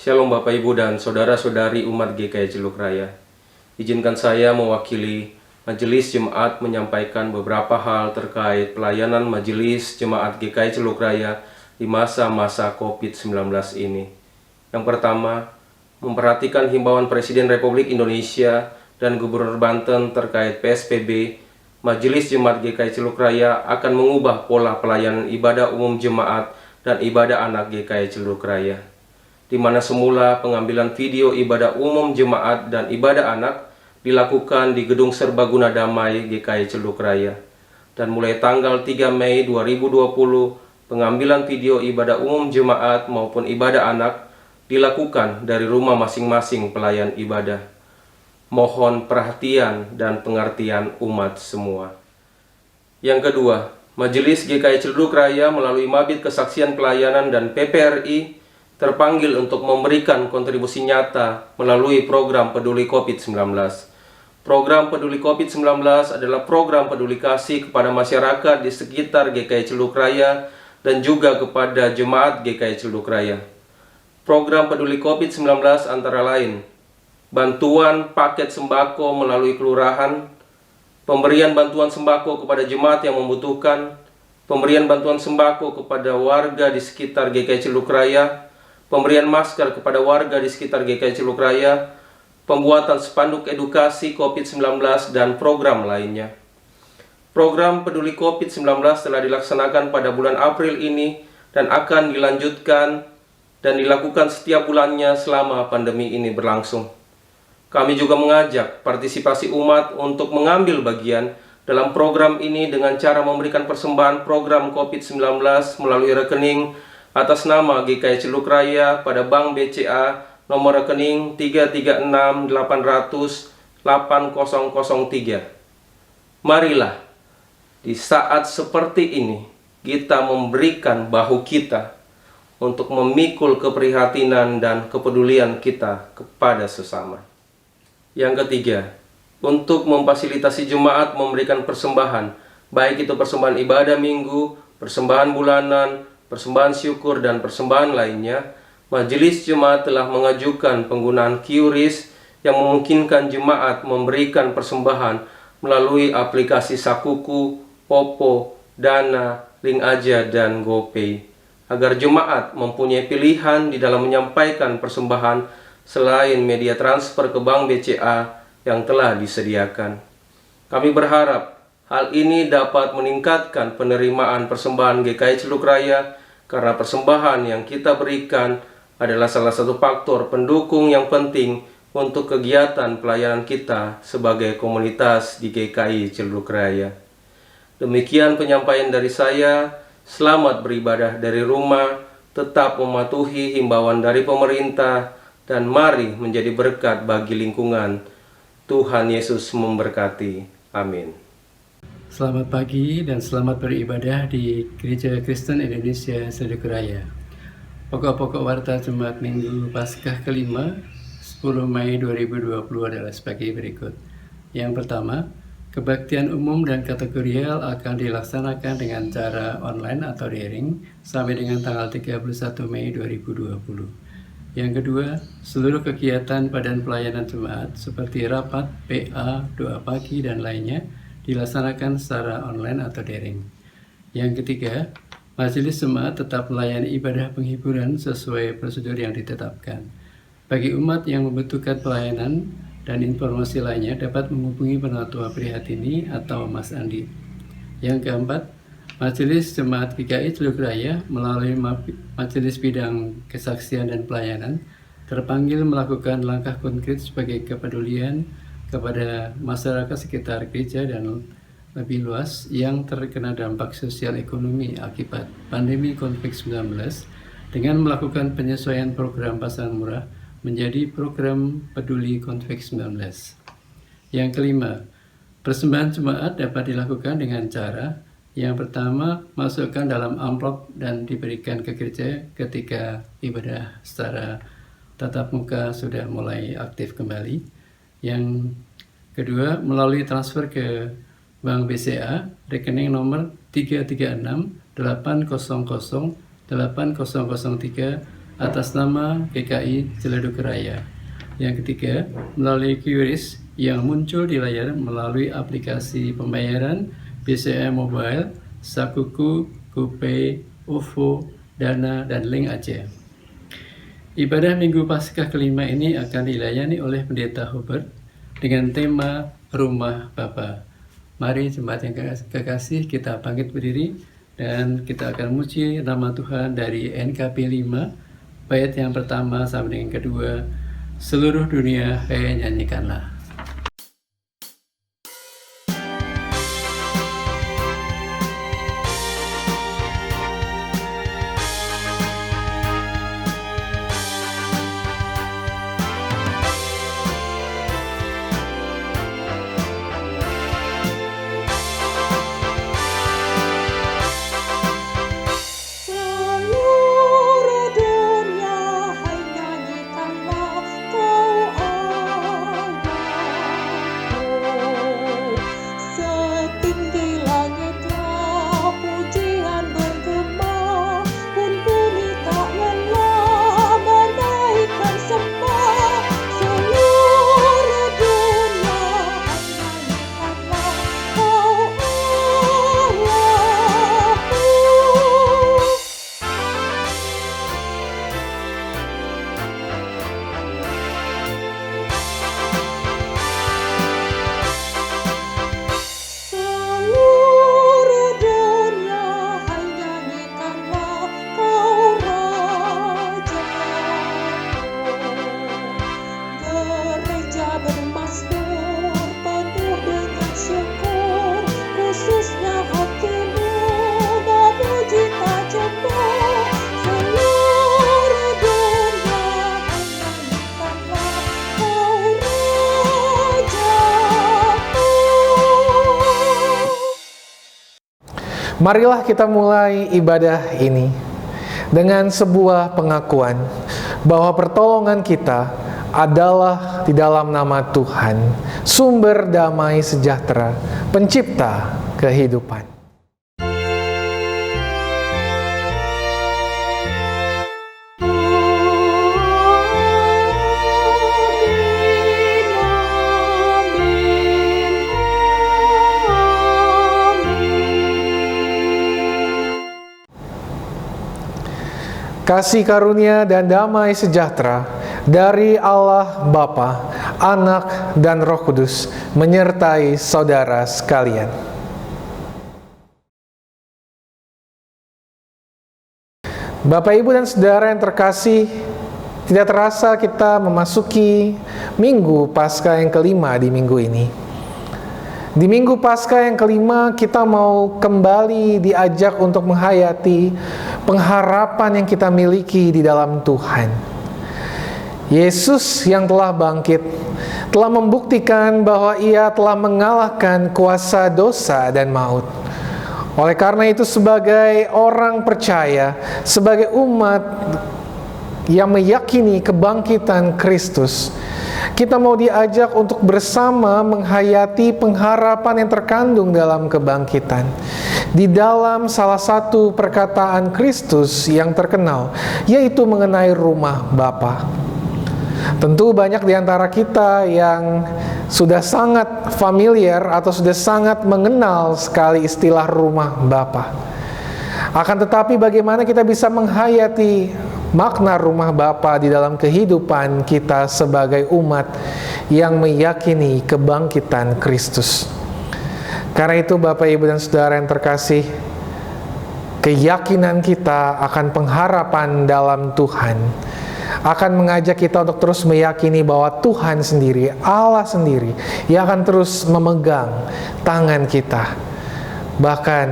Shalom Bapak Ibu dan Saudara-saudari umat GKI Celuk Raya. Izinkan saya mewakili Majelis Jemaat menyampaikan beberapa hal terkait pelayanan Majelis Jemaat GKI Celuk Raya di masa-masa COVID-19 ini. Yang pertama, memperhatikan himbauan Presiden Republik Indonesia dan Gubernur Banten terkait PSBB. Majelis Jemaat GKI Celuk Raya akan mengubah pola pelayanan ibadah umum jemaat dan ibadah anak GKI Celuk Raya, di mana semula pengambilan video ibadah umum jemaat dan ibadah anak dilakukan di Gedung Serbaguna Damai GKI Celuk Raya. Dan mulai tanggal 3 Mei 2020, pengambilan video ibadah umum jemaat maupun ibadah anak dilakukan dari rumah masing-masing pelayan ibadah. Mohon perhatian dan pengertian umat semua. Yang kedua, Majelis GKI Celuk Raya melalui Mabit Kesaksian Pelayanan dan PPRI terpanggil untuk memberikan kontribusi nyata melalui program Peduli COVID-19. Program Peduli COVID-19 adalah program peduli kasih kepada masyarakat di sekitar GKI Celuk Raya dan juga kepada jemaat GKI Celuk Raya. Program Peduli COVID-19 antara lain bantuan paket sembako melalui kelurahan, pemberian bantuan sembako kepada jemaat yang membutuhkan, pemberian bantuan sembako kepada warga di sekitar GKI Celuk Raya, pemberian masker kepada warga di sekitar GKI Celuk Raya, pembuatan spanduk edukasi COVID-19, dan program lainnya. Program Peduli COVID-19 telah dilaksanakan pada bulan April ini dan akan dilanjutkan dan dilakukan setiap bulannya selama pandemi ini berlangsung. Kami juga mengajak partisipasi umat untuk mengambil bagian dalam program ini dengan cara memberikan persembahan program COVID-19 melalui rekening atas nama GKI Celuk Raya pada Bank BCA nomor rekening 3368003. Marilah di saat seperti ini kita memberikan bahu kita untuk memikul keprihatinan dan kepedulian kita kepada sesama. Yang ketiga, untuk memfasilitasi jemaat memberikan persembahan, baik itu persembahan ibadah minggu, persembahan bulanan, persembahan syukur, dan persembahan lainnya, Majelis Jemaat telah mengajukan penggunaan QRIS yang memungkinkan jemaat memberikan persembahan melalui aplikasi Sakuku, Popo, Dana, Link Aja, dan GoPay, agar jemaat mempunyai pilihan di dalam menyampaikan persembahan selain media transfer ke Bank BCA yang telah disediakan. Kami berharap hal ini dapat meningkatkan penerimaan persembahan GKI Celuk Raya, karena persembahan yang kita berikan adalah salah satu faktor pendukung yang penting untuk kegiatan pelayanan kita sebagai komunitas di GKI Celuk Raya. Demikian penyampaian dari saya. Selamat beribadah dari rumah, tetap mematuhi himbauan dari pemerintah, dan mari menjadi berkat bagi lingkungan. Tuhan Yesus memberkati. Amin. Selamat pagi dan selamat beribadah di Gereja Kristen Indonesia Celuk Raya. Pokok-pokok warta Jumat Minggu Paskah kelima 10 Mei 2020 adalah sebagai berikut. Yang pertama, kebaktian umum dan kategorial akan dilaksanakan dengan cara online atau daring sampai dengan tanggal 31 Mei 2020. Yang kedua, seluruh kegiatan badan pelayanan jemaat seperti rapat, PA, doa pagi, dan lainnya dilaksanakan secara online atau daring. Yang ketiga, Majelis Jemaat tetap melayani ibadah penghiburan sesuai prosedur yang ditetapkan. Bagi umat yang membutuhkan pelayanan dan informasi lainnya dapat menghubungi Penatua Prihatini atau Mas Andi. Yang keempat, Majelis Jemaat GKI Celuk Raya melalui Majelis Bidang Kesaksian dan Pelayanan terpanggil melakukan langkah konkret sebagai kepedulian kepada masyarakat sekitar gereja dan lebih luas yang terkena dampak sosial ekonomi akibat pandemi COVID-19 dengan melakukan penyesuaian program Pasangan Murah menjadi program Peduli COVID-19. Yang kelima, persembahan jemaat dapat dilakukan dengan cara yang pertama, masukkan dalam amplop dan diberikan ke gereja ketika ibadah secara tatap muka sudah mulai aktif kembali. Yang kedua, melalui transfer ke Bank BCA, rekening nomor 336 800 8003 atas nama GKI Ciledug Raya. Yang ketiga, melalui QRIS yang muncul di layar melalui aplikasi pembayaran BCA Mobile, Sakuku, GoPay, OVO, Dana, dan Link Aceh. Ibadah Minggu Paskah kelima ini akan dilayani oleh Pendeta Hubert dengan tema Rumah Bapa. Mari jemaat yang kekasih, kita bangkit berdiri dan kita akan memuji nama Tuhan dari NKB 5, bait yang pertama sampai dengan kedua. Seluruh dunia, hai nyanyikanlah. Marilah kita mulai ibadah ini dengan sebuah pengakuan bahwa pertolongan kita adalah di dalam nama Tuhan, sumber damai sejahtera, pencipta kehidupan. Kasih karunia dan damai sejahtera dari Allah Bapa, Anak, dan Roh Kudus menyertai saudara sekalian. Bapak, Ibu, dan saudara yang terkasih, tidak terasa kita memasuki Minggu Paskah yang kelima di minggu ini. Di Minggu Paskah yang kelima, kita mau kembali diajak untuk menghayati pengharapan yang kita miliki di dalam Tuhan. Yesus yang telah bangkit, telah membuktikan bahwa Ia telah mengalahkan kuasa dosa dan maut. Oleh karena itu, sebagai orang percaya, sebagai umat yang meyakini kebangkitan Kristus, kita mau diajak untuk bersama menghayati pengharapan yang terkandung dalam kebangkitan. Di dalam salah satu perkataan Kristus yang terkenal, yaitu mengenai rumah Bapa. Tentu banyak di antara kita yang sudah sangat familiar atau sudah sangat mengenal sekali istilah rumah Bapa. Akan tetapi bagaimana kita bisa menghayati makna rumah Bapa di dalam kehidupan kita sebagai umat yang meyakini kebangkitan Kristus. Karena itu Bapak, Ibu, dan saudara yang terkasih, keyakinan kita akan pengharapan dalam Tuhan akan mengajak kita untuk terus meyakini bahwa Tuhan sendiri, Allah sendiri, yang akan terus memegang tangan kita. Bahkan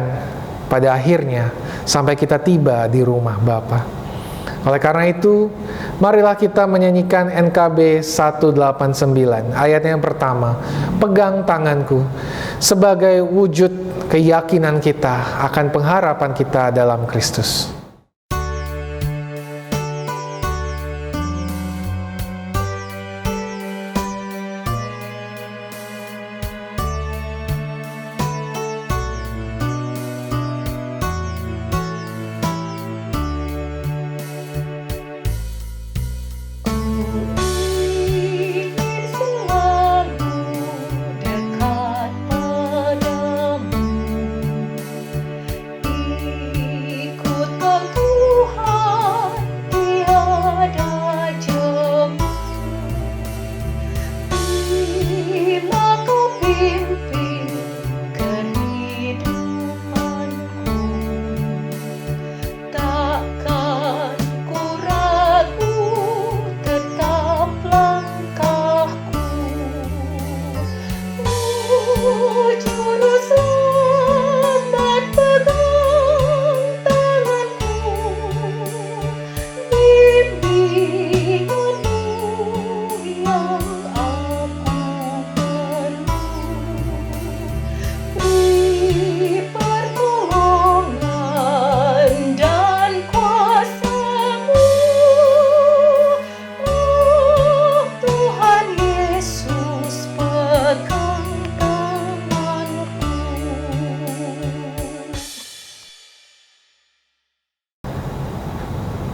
pada akhirnya sampai kita tiba di rumah Bapa. Oleh karena itu, marilah kita menyanyikan NKB 189, ayat yang pertama, pegang tanganku, sebagai wujud keyakinan kita akan pengharapan kita dalam Kristus.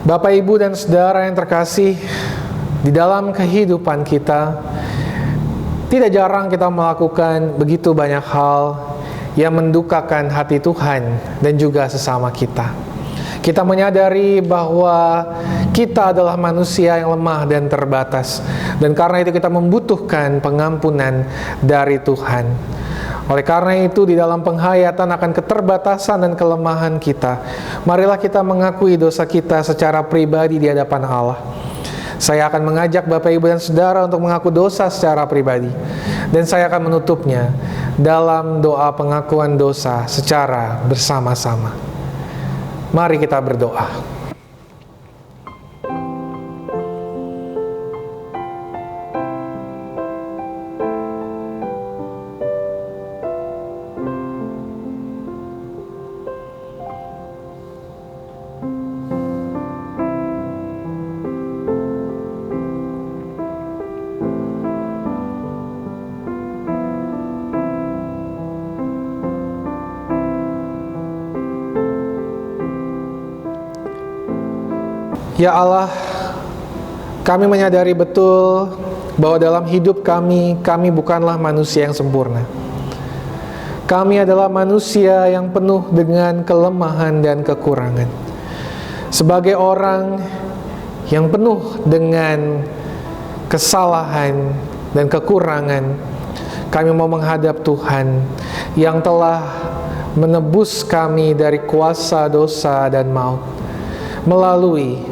Bapak, Ibu, dan Saudara yang terkasih, di dalam kehidupan kita, tidak jarang kita melakukan begitu banyak hal yang mendukakan hati Tuhan dan juga sesama kita. Kita menyadari bahwa kita adalah manusia yang lemah dan terbatas, dan karena itu kita membutuhkan pengampunan dari Tuhan. Oleh karena itu, di dalam penghayatan akan keterbatasan dan kelemahan kita, marilah kita mengakui dosa kita secara pribadi di hadapan Allah. Saya akan mengajak Bapak, Ibu, dan Saudara untuk mengaku dosa secara pribadi, dan saya akan menutupnya dalam doa pengakuan dosa secara bersama-sama. Mari kita berdoa. Ya Allah, kami menyadari betul bahwa dalam hidup kami bukanlah manusia yang sempurna. Kami adalah manusia yang penuh dengan kelemahan dan kekurangan. Sebagai orang yang penuh dengan kesalahan dan kekurangan, kami mau menghadap Tuhan yang telah menebus kami dari kuasa dosa dan maut melalui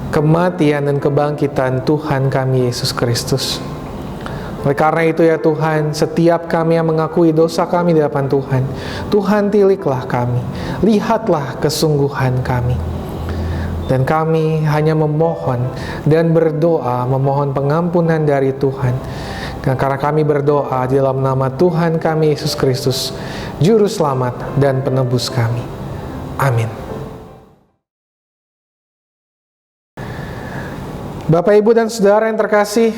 kematian dan kebangkitan Tuhan kami Yesus Kristus. Oleh karena itu ya Tuhan, setiap kami yang mengakui dosa kami di hadapan Tuhan, Tuhan tiliklah kami, lihatlah kesungguhan kami. Dan kami hanya memohon dan berdoa, memohon pengampunan dari Tuhan. Dan karena kami berdoa di dalam nama Tuhan kami Yesus Kristus, Juru Selamat dan Penebus kami. Amin. Bapak, Ibu, dan Saudara yang terkasih,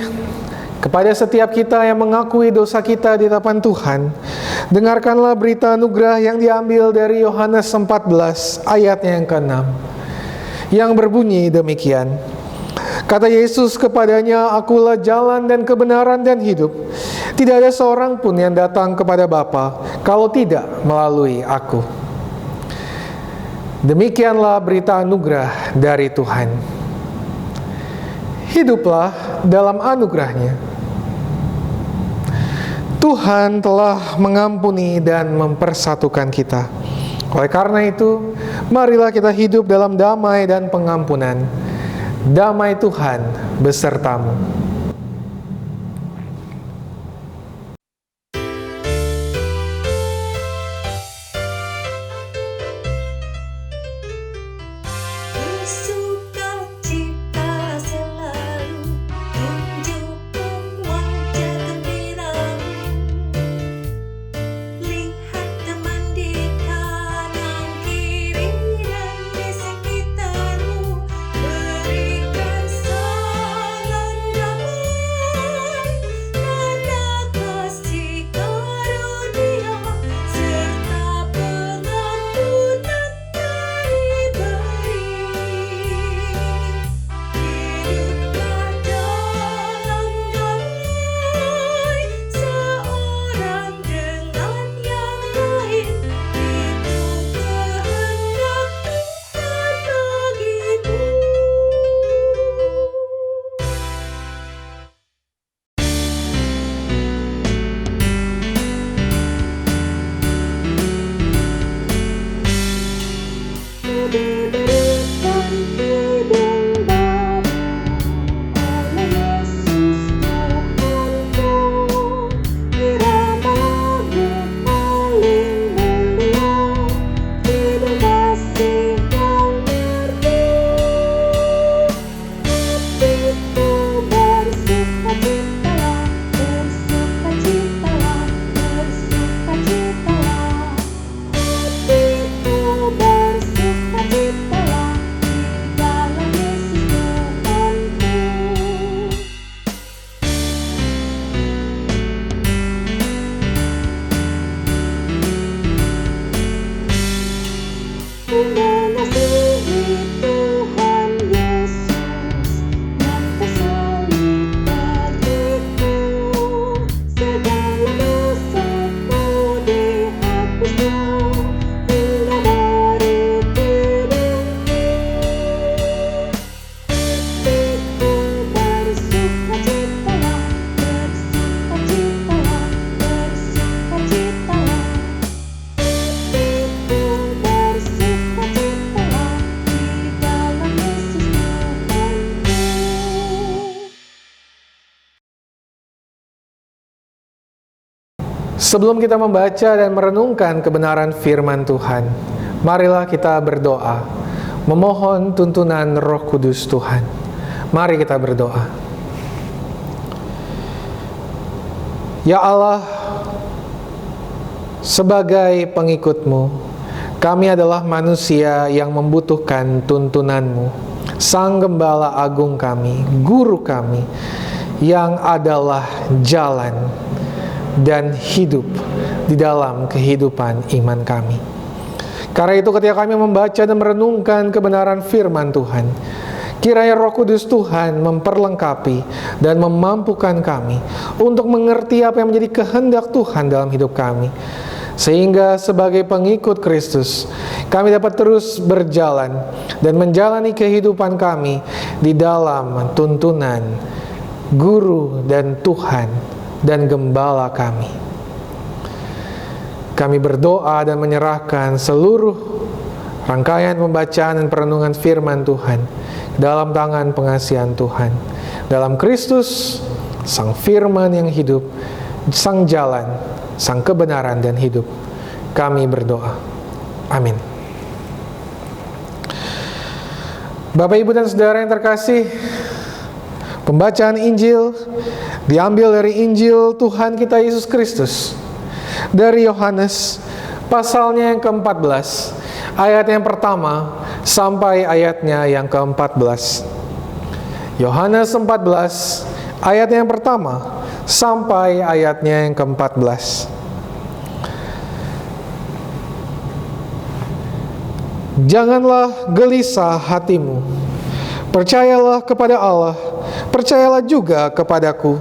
kepada setiap kita yang mengakui dosa kita di hadapan Tuhan, dengarkanlah berita anugerah yang diambil dari Yohanes 14 ayatnya yang ke-6, yang berbunyi demikian. Kata Yesus kepadanya, "Akulah jalan dan kebenaran dan hidup. Tidak ada seorang pun yang datang kepada Bapa kalau tidak melalui Aku." Demikianlah berita anugerah dari Tuhan. Hiduplah dalam anugerah-Nya. Tuhan telah mengampuni dan mempersatukan kita. Oleh karena itu, marilah kita hidup dalam damai dan pengampunan. Damai Tuhan besertamu. Berikan salam damai. Sebelum kita membaca dan merenungkan kebenaran firman Tuhan, marilah kita berdoa, memohon tuntunan Roh Kudus Tuhan. Mari kita berdoa. Ya Allah, sebagai pengikut-Mu, kami adalah manusia yang membutuhkan tuntunan-Mu, Sang Gembala Agung kami, Guru kami, yang adalah jalan dan hidup di dalam kehidupan iman kami. Karena itu ketika kami membaca dan merenungkan kebenaran firman Tuhan, kiranya Roh Kudus Tuhan memperlengkapi dan memampukan kami untuk mengerti apa yang menjadi kehendak Tuhan dalam hidup kami, sehingga sebagai pengikut Kristus kami dapat terus berjalan dan menjalani kehidupan kami di dalam tuntunan Guru dan Tuhan dan Gembala kami. Kami berdoa dan menyerahkan seluruh rangkaian pembacaan dan perenungan firman Tuhan dalam tangan pengasihan Tuhan. Dalam Kristus, Sang Firman yang hidup, Sang Jalan, Sang Kebenaran dan hidup, kami berdoa. Amin. Bapak, Ibu, dan Saudara yang terkasih, pembacaan Injil diambil dari Injil Tuhan kita Yesus Kristus dari Yohanes pasalnya yang ke-14, ayat yang pertama sampai ayatnya yang ke-14. Yohanes 14 ayat yang pertama sampai ayatnya yang ke-14. Janganlah gelisah hatimu. Percayalah kepada Allah, percayalah juga kepadaku.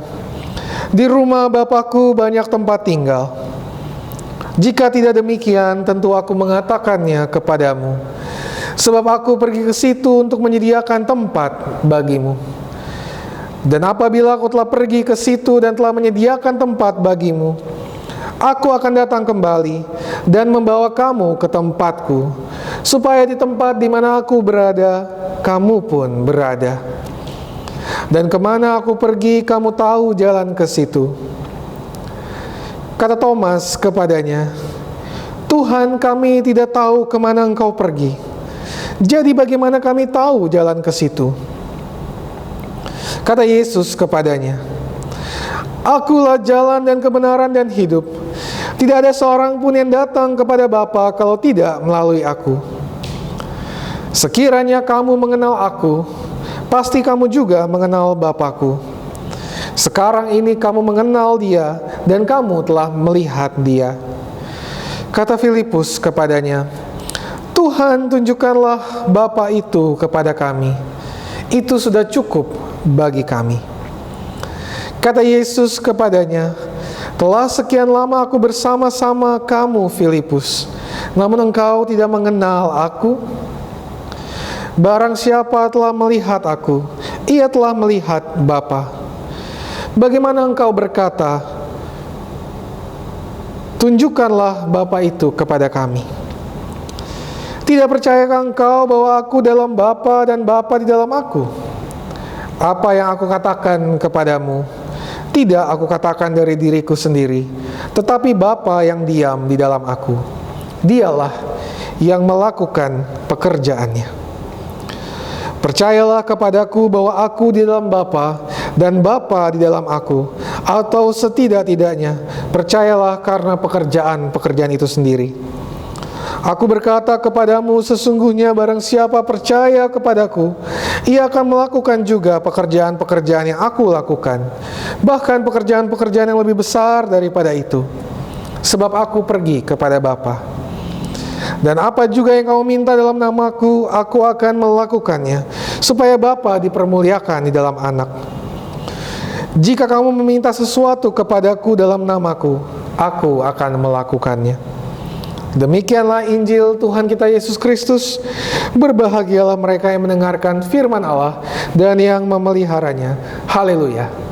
Di rumah Bapakku banyak tempat tinggal. Jika tidak demikian, tentu aku mengatakannya kepadamu. Sebab aku pergi ke situ untuk menyediakan tempat bagimu. Dan apabila aku telah pergi ke situ dan telah menyediakan tempat bagimu, aku akan datang kembali dan membawa kamu ke tempatku, supaya di tempat di mana aku berada, kamu pun berada. Dan kemana aku pergi, kamu tahu jalan ke situ. Kata Thomas kepadanya, Tuhan, kami tidak tahu kemana engkau pergi. Jadi bagaimana kami tahu jalan ke situ? Kata Yesus kepadanya, Akulah jalan dan kebenaran dan hidup. Tidak ada seorang pun yang datang kepada Bapa kalau tidak melalui aku. Sekiranya kamu mengenal aku, pasti kamu juga mengenal Bapakku. Sekarang ini kamu mengenal Dia dan kamu telah melihat Dia. Kata Filipus kepadanya, Tuhan, tunjukkanlah Bapa itu kepada kami. Itu sudah cukup bagi kami. Kata Yesus kepadanya, telah sekian lama aku bersama-sama kamu, Filipus, namun engkau tidak mengenal aku. Barang siapa telah melihat aku, ia telah melihat Bapa. Bagaimana engkau berkata, tunjukkanlah Bapa itu kepada kami? Tidak percayakah engkau bahwa aku dalam Bapa dan Bapa di dalam aku? Apa yang aku katakan kepadamu, tidak aku katakan dari diriku sendiri, tetapi Bapa yang diam di dalam aku, Dialah yang melakukan pekerjaannya. Percayalah kepadaku bahwa aku di dalam Bapa dan Bapa di dalam aku, atau setidak-tidaknya percayalah karena pekerjaan itu sendiri. Aku berkata kepadamu, sesungguhnya barang siapa percaya kepadaku, ia akan melakukan juga pekerjaan-pekerjaan yang aku lakukan, bahkan pekerjaan-pekerjaan yang lebih besar daripada itu, sebab aku pergi kepada Bapa. Dan apa juga yang kamu minta dalam namaku, aku akan melakukannya, supaya Bapa dipermuliakan di dalam Anak. Jika kamu meminta sesuatu kepadaku dalam namaku, aku akan melakukannya. Demikianlah Injil Tuhan kita Yesus Kristus. Berbahagialah mereka yang mendengarkan firman Allah dan yang memeliharanya. Haleluya.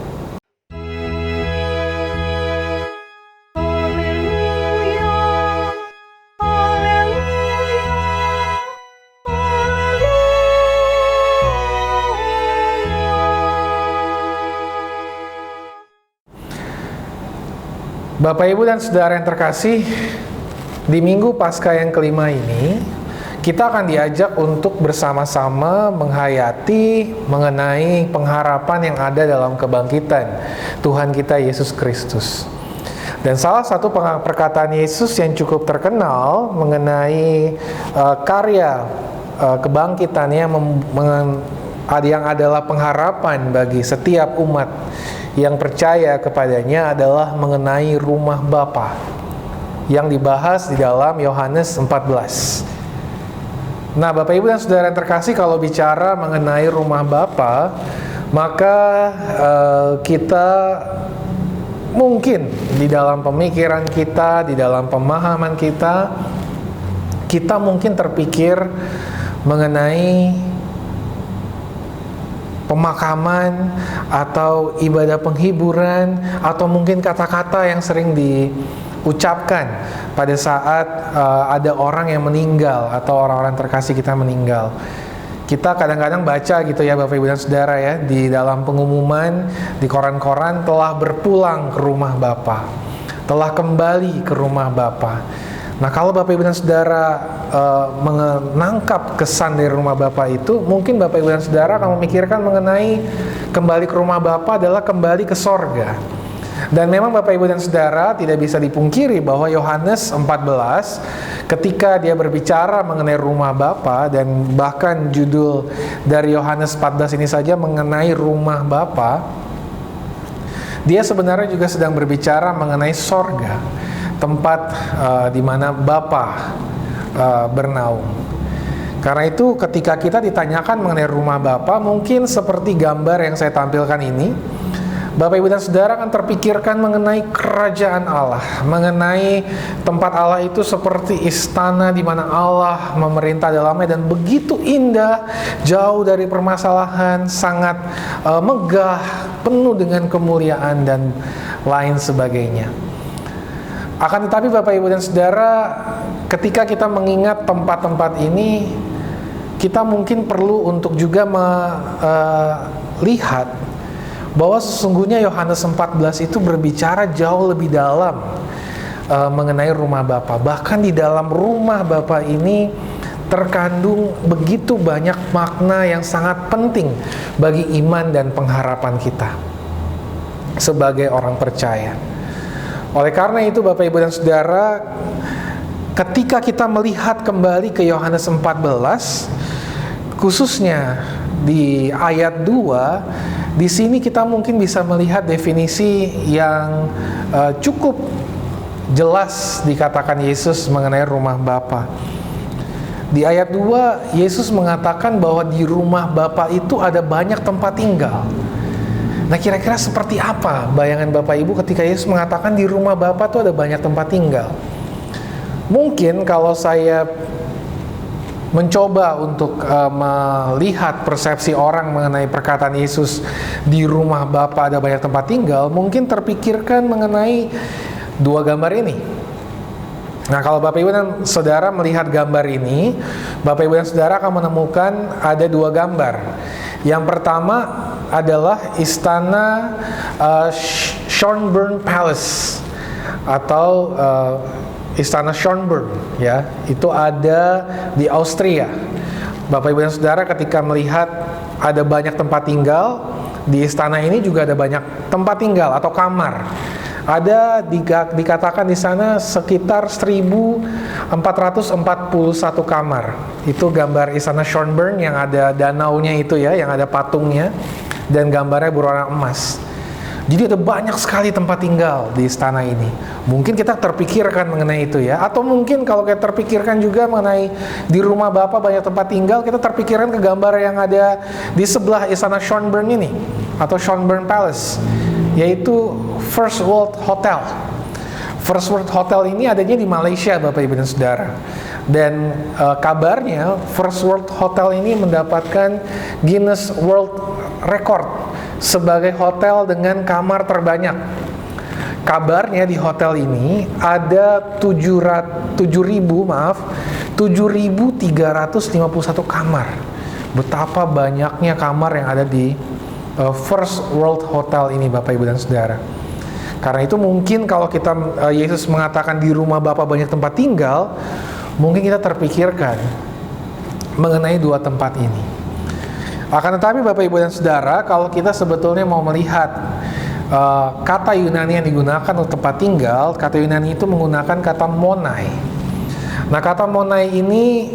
Bapak, Ibu, dan Saudara yang terkasih, di Minggu Paskah yang kelima ini, kita akan diajak untuk bersama-sama menghayati mengenai pengharapan yang ada dalam kebangkitan Tuhan kita Yesus Kristus. Dan salah satu perkataan Yesus yang cukup terkenal mengenai karya kebangkitannya yang adalah pengharapan bagi setiap umat yang percaya kepadanya adalah mengenai rumah Bapa yang dibahas di dalam Yohanes 14. Nah, Bapak, Ibu, dan Saudara yang terkasih, kalau bicara mengenai rumah Bapa, maka kita mungkin di dalam pemikiran kita, di dalam pemahaman kita, kita mungkin terpikir mengenai pemakaman atau ibadah penghiburan, atau mungkin kata-kata yang sering diucapkan pada saat ada orang yang meninggal atau orang-orang terkasih kita meninggal. Kita kadang-kadang baca gitu ya Bapak, Ibu, dan Saudara ya, di dalam pengumuman di koran-koran, telah berpulang ke rumah Bapa, telah kembali ke rumah Bapa. Nah, kalau Bapak, Ibu, dan Saudara menangkap kesan dari rumah Bapa itu, mungkin Bapak, Ibu, dan Saudara akan memikirkan mengenai kembali ke rumah Bapa adalah kembali ke sorga. Dan memang Bapak, Ibu, dan Saudara tidak bisa dipungkiri bahwa Yohanes 14 ketika dia berbicara mengenai rumah Bapa, dan bahkan judul dari Yohanes 14 ini saja mengenai rumah Bapa, dia sebenarnya juga sedang berbicara mengenai sorga, tempat di mana Bapa bernaung. Karena itu ketika kita ditanyakan mengenai rumah Bapa, mungkin seperti gambar yang saya tampilkan ini, Bapak, Ibu, dan Saudara akan terpikirkan mengenai kerajaan Allah, mengenai tempat Allah itu seperti istana di mana Allah memerintah dalamnya, dan begitu indah, jauh dari permasalahan, sangat megah, penuh dengan kemuliaan dan lain sebagainya. Akan tetapi Bapak, Ibu, dan Saudara, ketika kita mengingat tempat-tempat ini, kita mungkin perlu untuk juga melihat bahwa sesungguhnya Yohanes 14 itu berbicara jauh lebih dalam mengenai rumah Bapa. Bahkan di dalam rumah Bapa ini terkandung begitu banyak makna yang sangat penting bagi iman dan pengharapan kita sebagai orang percaya. Oleh karena itu Bapak, Ibu, dan Saudara, ketika kita melihat kembali ke Yohanes 14, khususnya di ayat 2, di sini kita mungkin bisa melihat definisi yang cukup jelas dikatakan Yesus mengenai rumah Bapa. Di ayat 2, Yesus mengatakan bahwa di rumah Bapa itu ada banyak tempat tinggal. Nah, kira-kira seperti apa bayangan Bapak Ibu ketika Yesus mengatakan di rumah Bapa itu ada banyak tempat tinggal? Mungkin kalau saya mencoba untuk melihat persepsi orang mengenai perkataan Yesus di rumah Bapa ada banyak tempat tinggal, mungkin terpikirkan mengenai dua gambar ini. Nah, kalau Bapak, Ibu, dan Saudara melihat gambar ini, Bapak, Ibu, dan Saudara akan menemukan ada dua gambar. Yang pertama adalah istana Schönbrunn Palace atau Istana Schönbrunn, ya, itu ada di Austria. Bapak, Ibu, dan Saudara, ketika melihat ada banyak tempat tinggal, di istana ini juga ada banyak tempat tinggal atau kamar. Ada dikatakan di sana sekitar 1441 kamar. Itu gambar Istana Schönbrunn yang ada danaunya itu ya, yang ada patungnya, dan gambarnya berwarna emas. Jadi ada banyak sekali tempat tinggal di istana ini. Mungkin kita terpikirkan mengenai itu ya. Atau mungkin kalau kita terpikirkan juga mengenai di rumah Bapa banyak tempat tinggal, kita terpikirkan ke gambar yang ada di sebelah istana Schönbrunn ini, atau Schönbrunn Palace, yaitu First World Hotel. First World Hotel ini adanya di Malaysia, Bapak, Ibu, dan Saudara. Dan kabarnya First World Hotel ini mendapatkan Guinness World Record sebagai hotel dengan kamar terbanyak. Kabarnya di hotel ini ada 7.351 kamar. Betapa banyaknya kamar yang ada di First World Hotel ini, Bapak, Ibu, dan Saudara. Karena itu mungkin kalau kita Yesus mengatakan di rumah Bapa banyak tempat tinggal, mungkin kita terpikirkan mengenai dua tempat ini. Akan tetapi Bapak Ibu dan Saudara, kalau kita sebetulnya mau melihat kata Yunani yang digunakan untuk tempat tinggal, kata Yunani itu menggunakan kata monai. Nah, kata monai ini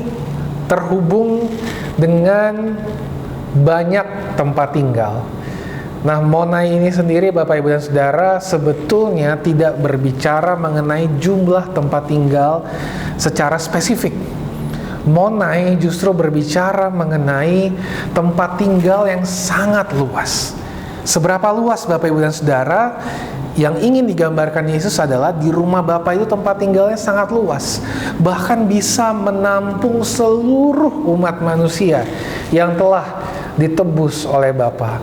terhubung dengan banyak tempat tinggal. Nah, monai ini sendiri Bapak Ibu dan Saudara sebetulnya tidak berbicara mengenai jumlah tempat tinggal secara spesifik. Monai justru berbicara mengenai tempat tinggal yang sangat luas. Seberapa luas Bapak Ibu dan Saudara? Yang ingin digambarkan Yesus adalah di rumah Bapa itu tempat tinggalnya sangat luas, bahkan bisa menampung seluruh umat manusia yang telah ditebus oleh Bapa.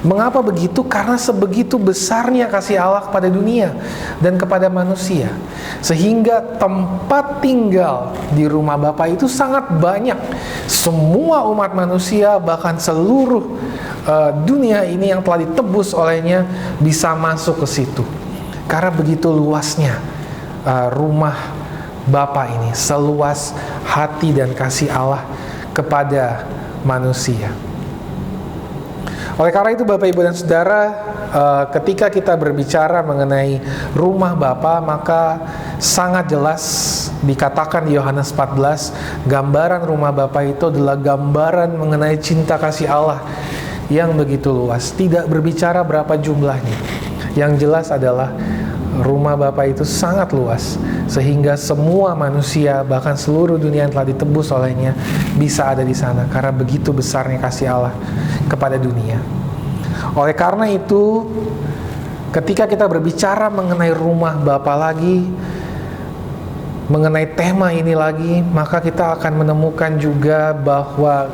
Mengapa begitu? Karena sebegitu besarnya kasih Allah kepada dunia dan kepada manusia, sehingga tempat tinggal di rumah Bapa itu sangat banyak. Semua umat manusia, bahkan seluruh dunia ini yang telah ditebus olehnya bisa masuk ke situ. Karena begitu luasnya rumah Bapa ini, seluas hati dan kasih Allah kepada manusia. Oleh karena itu Bapak Ibu dan Saudara, ketika kita berbicara mengenai rumah Bapa, maka sangat jelas dikatakan di Yohanes 14, gambaran rumah Bapa itu adalah gambaran mengenai cinta kasih Allah yang begitu luas. Tidak berbicara berapa jumlahnya. Yang jelas adalah rumah Bapa itu sangat luas, sehingga semua manusia, bahkan seluruh dunia yang telah ditebus olehnya, bisa ada di sana, karena begitu besarnya kasih Allah kepada dunia. Oleh karena itu, ketika kita berbicara mengenai rumah Bapa lagi, mengenai tema ini lagi, maka kita akan menemukan juga bahwa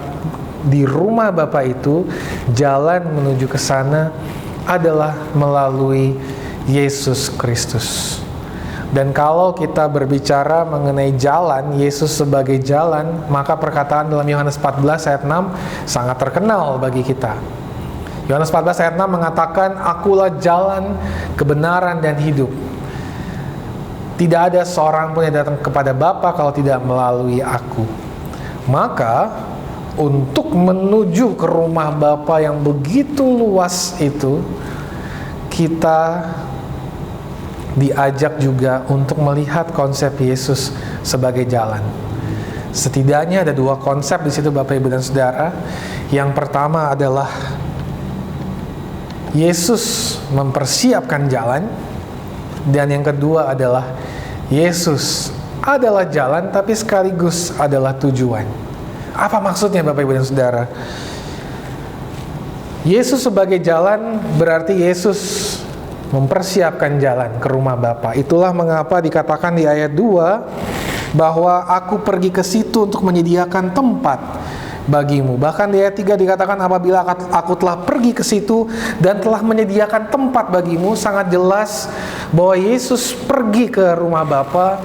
di rumah Bapa itu, jalan menuju ke sana adalah melalui Yesus Kristus. Dan kalau kita berbicara mengenai jalan, Yesus sebagai jalan, maka perkataan dalam Yohanes 14 ayat 6 sangat terkenal bagi kita. Yohanes 14 ayat 6 mengatakan, "Akulah jalan, kebenaran, dan hidup. Tidak ada seorang pun yang datang kepada Bapa kalau tidak melalui aku." Maka, untuk menuju ke rumah Bapa yang begitu luas itu, kita diajak juga untuk melihat konsep Yesus sebagai jalan. Setidaknya ada dua konsep di situ Bapak Ibu dan Saudara. Yang pertama adalah Yesus mempersiapkan jalan, dan yang kedua adalah Yesus adalah jalan tapi sekaligus adalah tujuan. Apa maksudnya Bapak Ibu dan Saudara? Yesus sebagai jalan berarti Yesus mempersiapkan jalan ke rumah Bapa. Itulah mengapa dikatakan di ayat 2 bahwa aku pergi ke situ untuk menyediakan tempat bagimu. Bahkan di ayat 3 dikatakan apabila aku telah pergi ke situ dan telah menyediakan tempat bagimu. Sangat jelas bahwa Yesus pergi ke rumah Bapa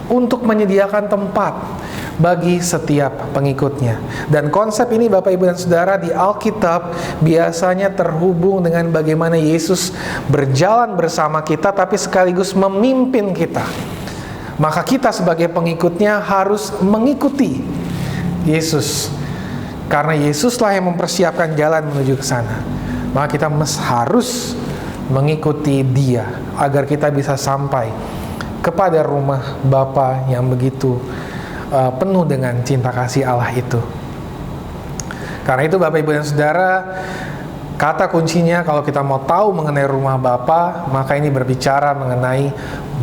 untuk menyediakan tempat bagi setiap pengikutnya. Dan konsep ini Bapak Ibu dan Saudara di Alkitab biasanya terhubung dengan bagaimana Yesus berjalan bersama kita tapi sekaligus memimpin kita. Maka kita sebagai pengikutnya harus mengikuti Yesus, karena Yesuslah yang mempersiapkan jalan menuju ke sana. Maka kita harus mengikuti Dia agar kita bisa sampai kepada rumah Bapa yang begitu penuh dengan cinta kasih Allah itu. Karena itu Bapak Ibu dan Saudara, kata kuncinya kalau kita mau tahu mengenai rumah Bapa, maka ini berbicara mengenai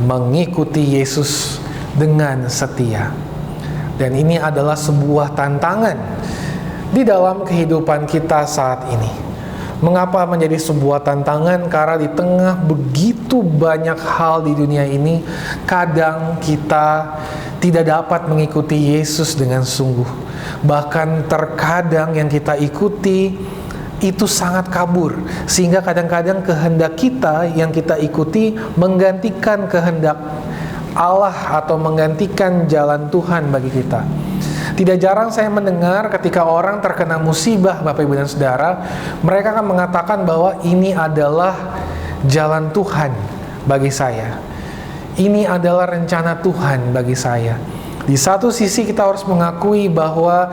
mengikuti Yesus dengan setia. Dan ini adalah sebuah tantangan di dalam kehidupan kita saat ini. Mengapa menjadi sebuah tantangan? Karena di tengah begitu banyak hal di dunia ini, kadang kita tidak dapat mengikuti Yesus dengan sungguh. Bahkan terkadang yang kita ikuti itu sangat kabur, sehingga kadang-kadang kehendak kita yang kita ikuti menggantikan kehendak Allah atau menggantikan jalan Tuhan bagi kita. Tidak jarang saya mendengar ketika orang terkena musibah, Bapak Ibu dan Saudara, mereka akan mengatakan bahwa ini adalah jalan Tuhan. bagi saya. Ini adalah rencana Tuhan bagi saya. Di satu sisi kita harus mengakui bahwa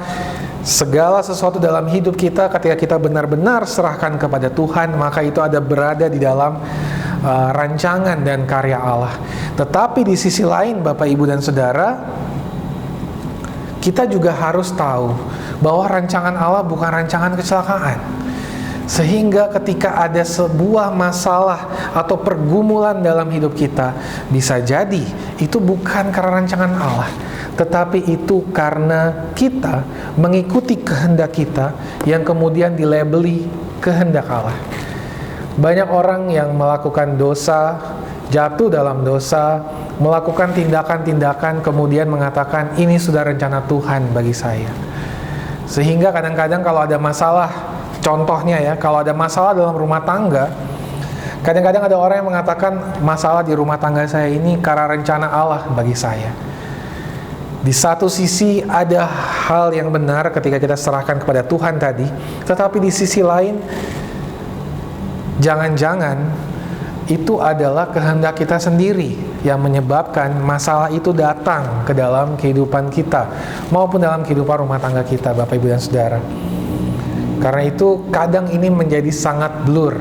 segala sesuatu dalam hidup kita ketika kita benar-benar serahkan kepada Tuhan, maka itu ada berada di dalam rancangan dan karya Allah. Tetapi di sisi lain, Bapak, Ibu, dan Saudara, kita juga harus tahu bahwa rancangan Allah bukan rancangan kecelakaan. Sehingga ketika ada sebuah masalah atau pergumulan dalam hidup kita, bisa jadi itu bukan karena rancangan Allah, tetapi itu karena kita mengikuti kehendak kita yang kemudian dilabeli kehendak Allah. Banyak orang yang melakukan dosa, jatuh dalam dosa, melakukan tindakan-tindakan, kemudian mengatakan ini sudah rencana Tuhan bagi saya. Sehingga kadang-kadang kalau ada masalah, contohnya ya, kalau ada masalah dalam rumah tangga, kadang-kadang ada orang yang mengatakan masalah di rumah tangga saya ini karena rencana Allah bagi saya. Di satu sisi ada hal yang benar ketika kita serahkan kepada Tuhan tadi, tetapi di sisi lain, jangan-jangan itu adalah kehendak kita sendiri yang menyebabkan masalah itu datang ke dalam kehidupan kita maupun dalam kehidupan rumah tangga kita, Bapak, Ibu, dan Saudara. Karena itu kadang ini menjadi sangat blur.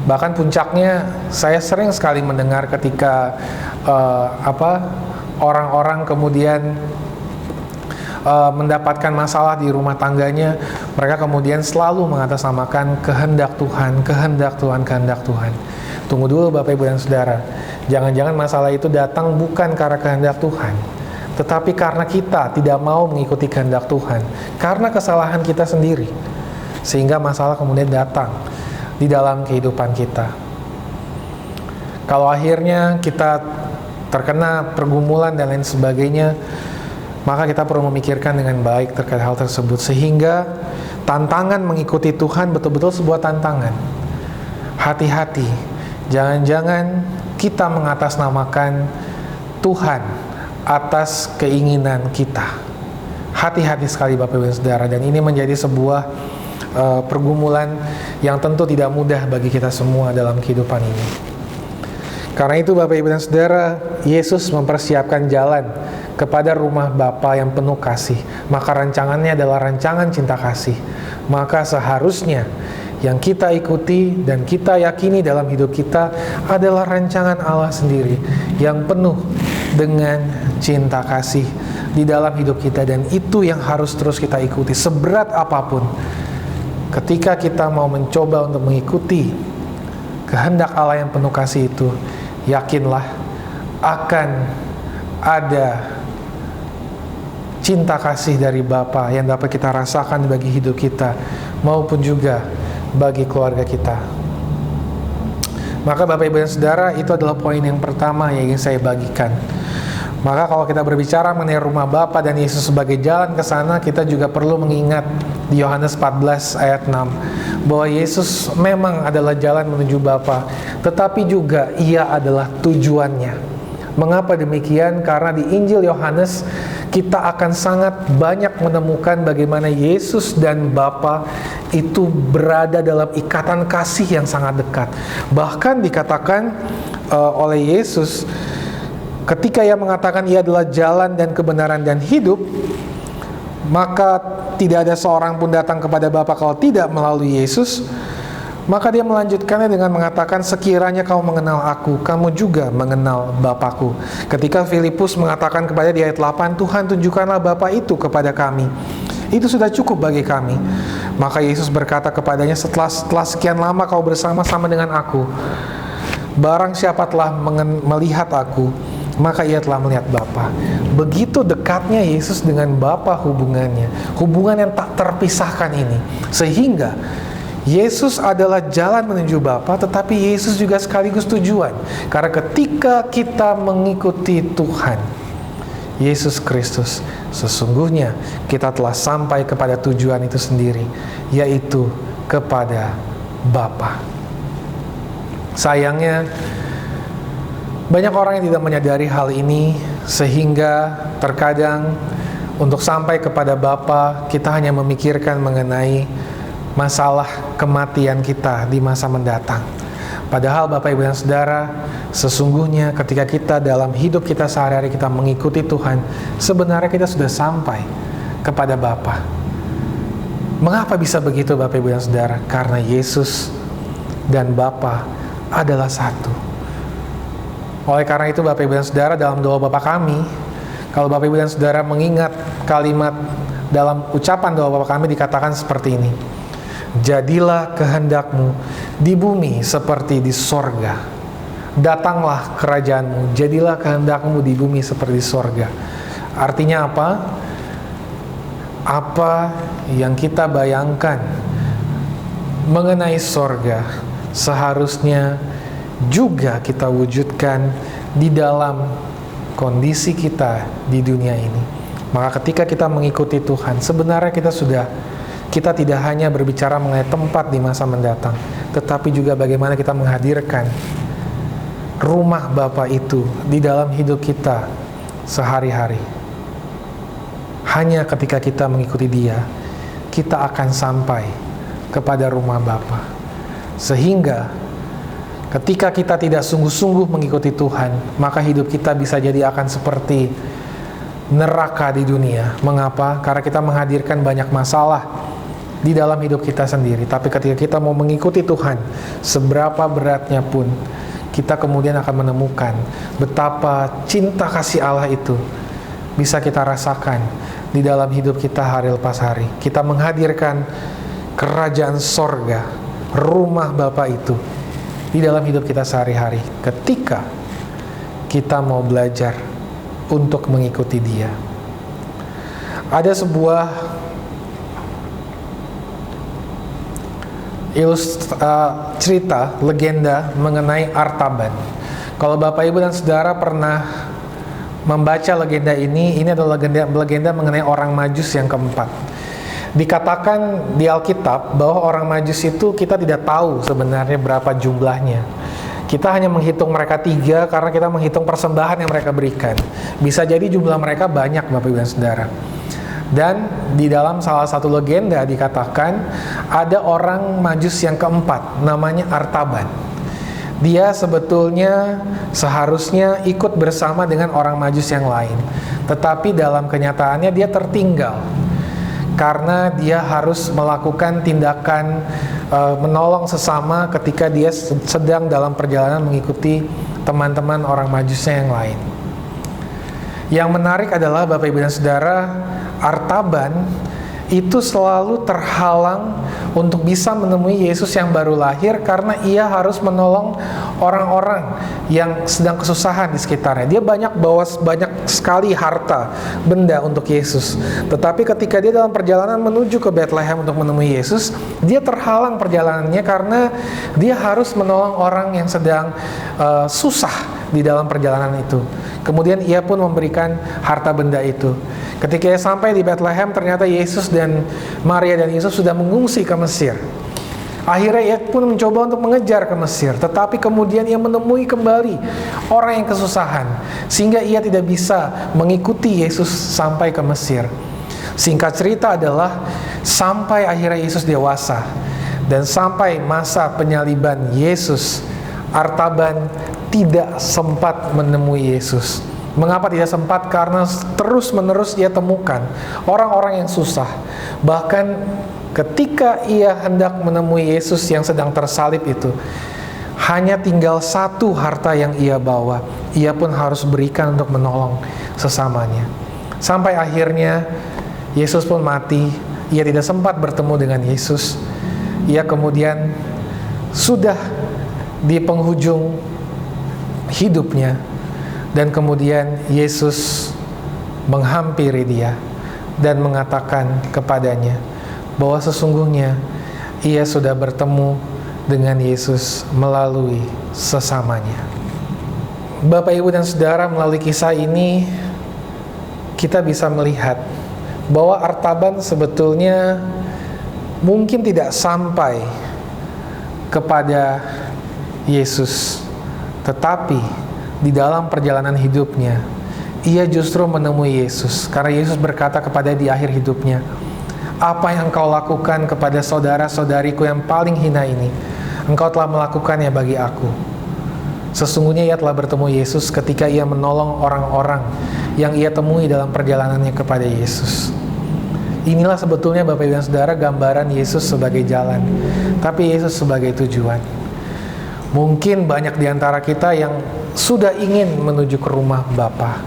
Bahkan puncaknya saya sering sekali mendengar ketika orang-orang kemudian mendapatkan masalah di rumah tangganya, mereka kemudian selalu mengatasnamakan kehendak Tuhan, kehendak Tuhan, kehendak Tuhan. Tunggu dulu, Bapak, Ibu, dan Saudara. Jangan-jangan masalah itu datang bukan karena kehendak Tuhan, tetapi karena kita tidak mau mengikuti kehendak Tuhan, karena kesalahan kita sendiri, sehingga masalah kemudian datang di dalam kehidupan kita. Kalau akhirnya kita terkena pergumulan dan lain sebagainya, maka kita perlu memikirkan dengan baik terkait hal tersebut, sehingga tantangan mengikuti Tuhan betul-betul sebuah tantangan. Hati-hati, jangan-jangan kita mengatasnamakan Tuhan atas keinginan kita. Hati-hati sekali, Bapak, Ibu, dan Saudara, dan ini menjadi sebuah pergumulan yang tentu tidak mudah bagi kita semua dalam kehidupan ini. Karena itu, Bapak, Ibu, dan Saudara, Yesus mempersiapkan jalan kepada rumah Bapa yang penuh kasih. Maka rancangannya adalah rancangan cinta kasih. Maka seharusnya yang kita ikuti dan kita yakini dalam hidup kita adalah rancangan Allah sendiri yang penuh dengan cinta kasih di dalam hidup kita, dan itu yang harus terus kita ikuti seberat apapun. Ketika kita mau mencoba untuk mengikuti kehendak Allah yang penuh kasih itu, yakinlah akan ada cinta kasih dari Bapa yang dapat kita rasakan bagi hidup kita maupun juga bagi keluarga kita. Maka, Bapak, Ibu, dan Saudara, itu adalah poin yang pertama yang ingin saya bagikan. Maka kalau kita berbicara mengenai rumah Bapa dan Yesus sebagai jalan ke sana, kita juga perlu mengingat di Yohanes 14 ayat 6 bahwa Yesus memang adalah jalan menuju Bapa, tetapi juga Ia adalah tujuannya. Mengapa demikian? Karena di Injil Yohanes kita akan sangat banyak menemukan bagaimana Yesus dan Bapa itu berada dalam ikatan kasih yang sangat dekat. Bahkan dikatakan oleh Yesus ketika Ia mengatakan Ia adalah jalan dan kebenaran dan hidup, maka tidak ada seorang pun datang kepada Bapa kalau tidak melalui Yesus. Maka Dia melanjutkannya dengan mengatakan, sekiranya kamu mengenal aku, kamu juga mengenal Bapakku. Ketika Filipus mengatakan kepada di ayat 8, Tuhan, tunjukkanlah Bapa itu kepada kami, itu sudah cukup bagi kami. Maka Yesus berkata kepadanya, setelah sekian lama kau bersama-sama dengan aku, barang siapa telah melihat aku, maka ia telah melihat Bapa. Begitu dekatnya Yesus dengan Bapa hubungannya, hubungan yang tak terpisahkan ini, sehingga Yesus adalah jalan menuju Bapa, tetapi Yesus juga sekaligus tujuan. Karena ketika kita mengikuti Tuhan Yesus Kristus, sesungguhnya kita telah sampai kepada tujuan itu sendiri, yaitu kepada Bapa. Sayangnya banyak orang yang tidak menyadari hal ini, sehingga terkadang untuk sampai kepada Bapa kita hanya memikirkan mengenai masalah kematian kita di masa mendatang. Padahal Bapak Ibu dan Saudara, sesungguhnya ketika kita dalam hidup kita sehari-hari kita mengikuti Tuhan, sebenarnya kita sudah sampai kepada Bapa. Mengapa bisa begitu Bapak Ibu dan Saudara? Karena Yesus dan Bapa adalah satu. Oleh karena itu Bapak Ibu dan Saudara, dalam doa Bapa kami, kalau Bapak Ibu dan Saudara mengingat kalimat dalam ucapan doa Bapa kami dikatakan seperti ini. Jadilah kehendakmu di bumi seperti di sorga. Datanglah kerajaanmu, jadilah kehendakmu di bumi seperti di sorga. Artinya apa? Apa yang kita bayangkan mengenai sorga seharusnya juga kita wujudkan di dalam kondisi kita di dunia ini. Maka ketika kita mengikuti Tuhan, sebenarnya kita tidak hanya berbicara mengenai tempat di masa mendatang, tetapi juga bagaimana kita menghadirkan rumah Bapa itu di dalam hidup kita sehari-hari. Hanya ketika kita mengikuti Dia, kita akan sampai kepada rumah Bapa. Sehingga ketika kita tidak sungguh-sungguh mengikuti Tuhan, maka hidup kita bisa jadi akan seperti neraka di dunia. Mengapa? Karena kita menghadirkan banyak masalah di dalam hidup kita sendiri. Tapi ketika kita mau mengikuti Tuhan, seberapa beratnya pun, kita kemudian akan menemukan betapa cinta kasih Allah itu bisa kita rasakan di dalam hidup kita hari lepas hari. Kita menghadirkan kerajaan sorga, rumah Bapa itu di dalam hidup kita sehari-hari ketika kita mau belajar untuk mengikuti Dia. Ada sebuah cerita, legenda mengenai Artaban. Kalau Bapak Ibu dan Saudara pernah membaca legenda ini adalah legenda mengenai orang Majus yang keempat. Dikatakan di Alkitab bahwa orang Majus itu kita tidak tahu sebenarnya berapa jumlahnya. Kita hanya menghitung mereka 3 karena kita menghitung persembahan yang mereka berikan. Bisa jadi jumlah mereka banyak Bapak Ibu dan Saudara. Dan di dalam salah satu legenda dikatakan ada orang Majus yang keempat, namanya Artaban. Dia sebetulnya seharusnya ikut bersama dengan orang Majus yang lain, tetapi dalam kenyataannya dia tertinggal karena dia harus melakukan tindakan menolong sesama ketika dia sedang dalam perjalanan mengikuti teman-teman orang Majusnya yang lain. Yang menarik adalah Bapak Ibu dan Saudara, Artaban itu selalu terhalang untuk bisa menemui Yesus yang baru lahir karena ia harus menolong orang-orang yang sedang kesusahan di sekitarnya. Dia banyak sekali harta benda untuk Yesus. Tetapi ketika dia dalam perjalanan menuju ke Bethlehem untuk menemui Yesus, dia terhalang perjalanannya karena dia harus menolong orang yang sedang susah di dalam perjalanan itu. Kemudian ia pun memberikan harta benda itu. Ketika ia sampai di Bethlehem, ternyata Yesus dan Maria dan Yusuf sudah mengungsi ke Mesir. Akhirnya ia pun mencoba untuk mengejar ke Mesir, tetapi kemudian ia menemui kembali orang yang kesusahan, sehingga ia tidak bisa mengikuti Yesus sampai ke Mesir. Singkat cerita adalah sampai akhirnya Yesus dewasa dan sampai masa penyaliban Yesus, Artaban tidak sempat menemui Yesus. Mengapa tidak sempat? Karena terus-menerus ia temukan orang-orang yang susah. Bahkan ketika ia hendak menemui Yesus yang sedang tersalib itu, hanya tinggal satu harta yang ia bawa. Ia pun harus berikan untuk menolong sesamanya. Sampai akhirnya Yesus pun mati. Ia tidak sempat bertemu dengan Yesus. Ia kemudian sudah di penghujung hidupnya, dan kemudian Yesus menghampiri dia dan mengatakan kepadanya bahwa sesungguhnya ia sudah bertemu dengan Yesus melalui sesamanya. Bapak, Ibu, dan Saudara, melalui kisah ini kita bisa melihat bahwa Artaban sebetulnya mungkin tidak sampai kepada Yesus, tetapi di dalam perjalanan hidupnya ia justru menemui Yesus, karena Yesus berkata kepada di akhir hidupnya, "Apa yang kau lakukan kepada saudara-saudariku yang paling hina ini, Engkau telah melakukannya bagi aku. Sesungguhnya ia telah bertemu Yesus ketika ia menolong orang-orang yang ia temui dalam perjalanannya kepada Yesus. Inilah sebetulnya Bapak Ibu dan Saudara gambaran Yesus sebagai jalan, tapi Yesus sebagai tujuan. Mungkin banyak di antara kita yang sudah ingin menuju ke rumah Bapa,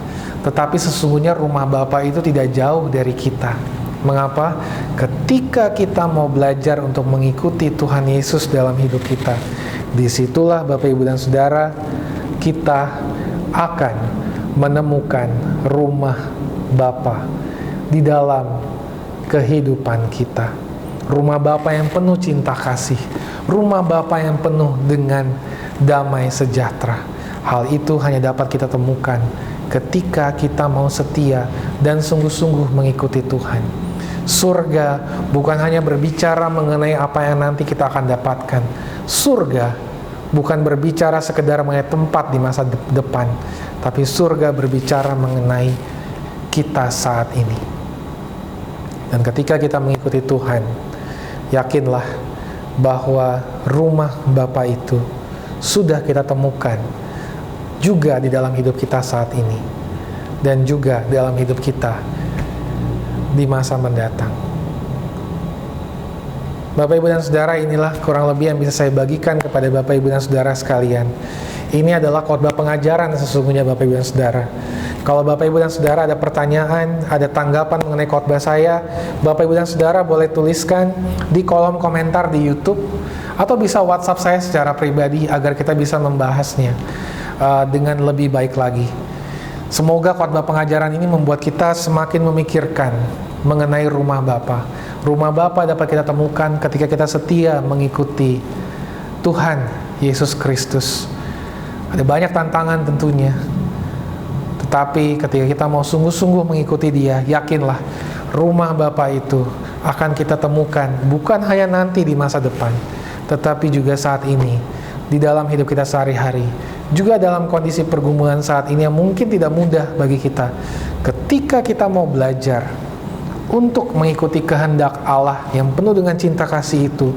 tetapi sesungguhnya rumah Bapa itu tidak jauh dari kita. Mengapa? Ketika kita mau belajar untuk mengikuti Tuhan Yesus dalam hidup kita, disitulah Bapak Ibu dan Saudara, kita akan menemukan rumah Bapa di dalam kehidupan kita. Rumah Bapa yang penuh cinta kasih, rumah Bapa yang penuh dengan damai sejahtera. Hal itu hanya dapat kita temukan ketika kita mau setia dan sungguh-sungguh mengikuti Tuhan. Surga bukan hanya berbicara mengenai apa yang nanti kita akan dapatkan. Surga bukan berbicara sekedar mengenai tempat di masa depan, tapi surga berbicara mengenai kita saat ini. Dan ketika kita mengikuti Tuhan, yakinlah bahwa rumah Bapa itu sudah kita temukan juga di dalam hidup kita saat ini, dan juga dalam hidup kita di masa mendatang. Bapak Ibu dan Saudara, inilah kurang lebih yang bisa saya bagikan kepada Bapak Ibu dan Saudara sekalian. Ini adalah khotbah pengajaran sesungguhnya Bapak Ibu dan Saudara. Kalau Bapak Ibu dan Saudara ada pertanyaan, ada tanggapan mengenai khotbah saya, Bapak Ibu dan Saudara boleh tuliskan di kolom komentar di YouTube, atau bisa WhatsApp saya secara pribadi agar kita bisa membahasnya dengan lebih baik lagi. Semoga khotbah pengajaran ini membuat kita semakin memikirkan mengenai rumah Bapa. Rumah Bapa dapat kita temukan ketika kita setia mengikuti Tuhan Yesus Kristus. Ada banyak tantangan tentunya, tetapi ketika kita mau sungguh-sungguh mengikuti Dia, yakinlah rumah Bapa itu akan kita temukan bukan hanya nanti di masa depan, tetapi juga saat ini, di dalam hidup kita sehari-hari, juga dalam kondisi pergumulan saat ini yang mungkin tidak mudah bagi kita. Ketika kita mau belajar untuk mengikuti kehendak Allah yang penuh dengan cinta kasih itu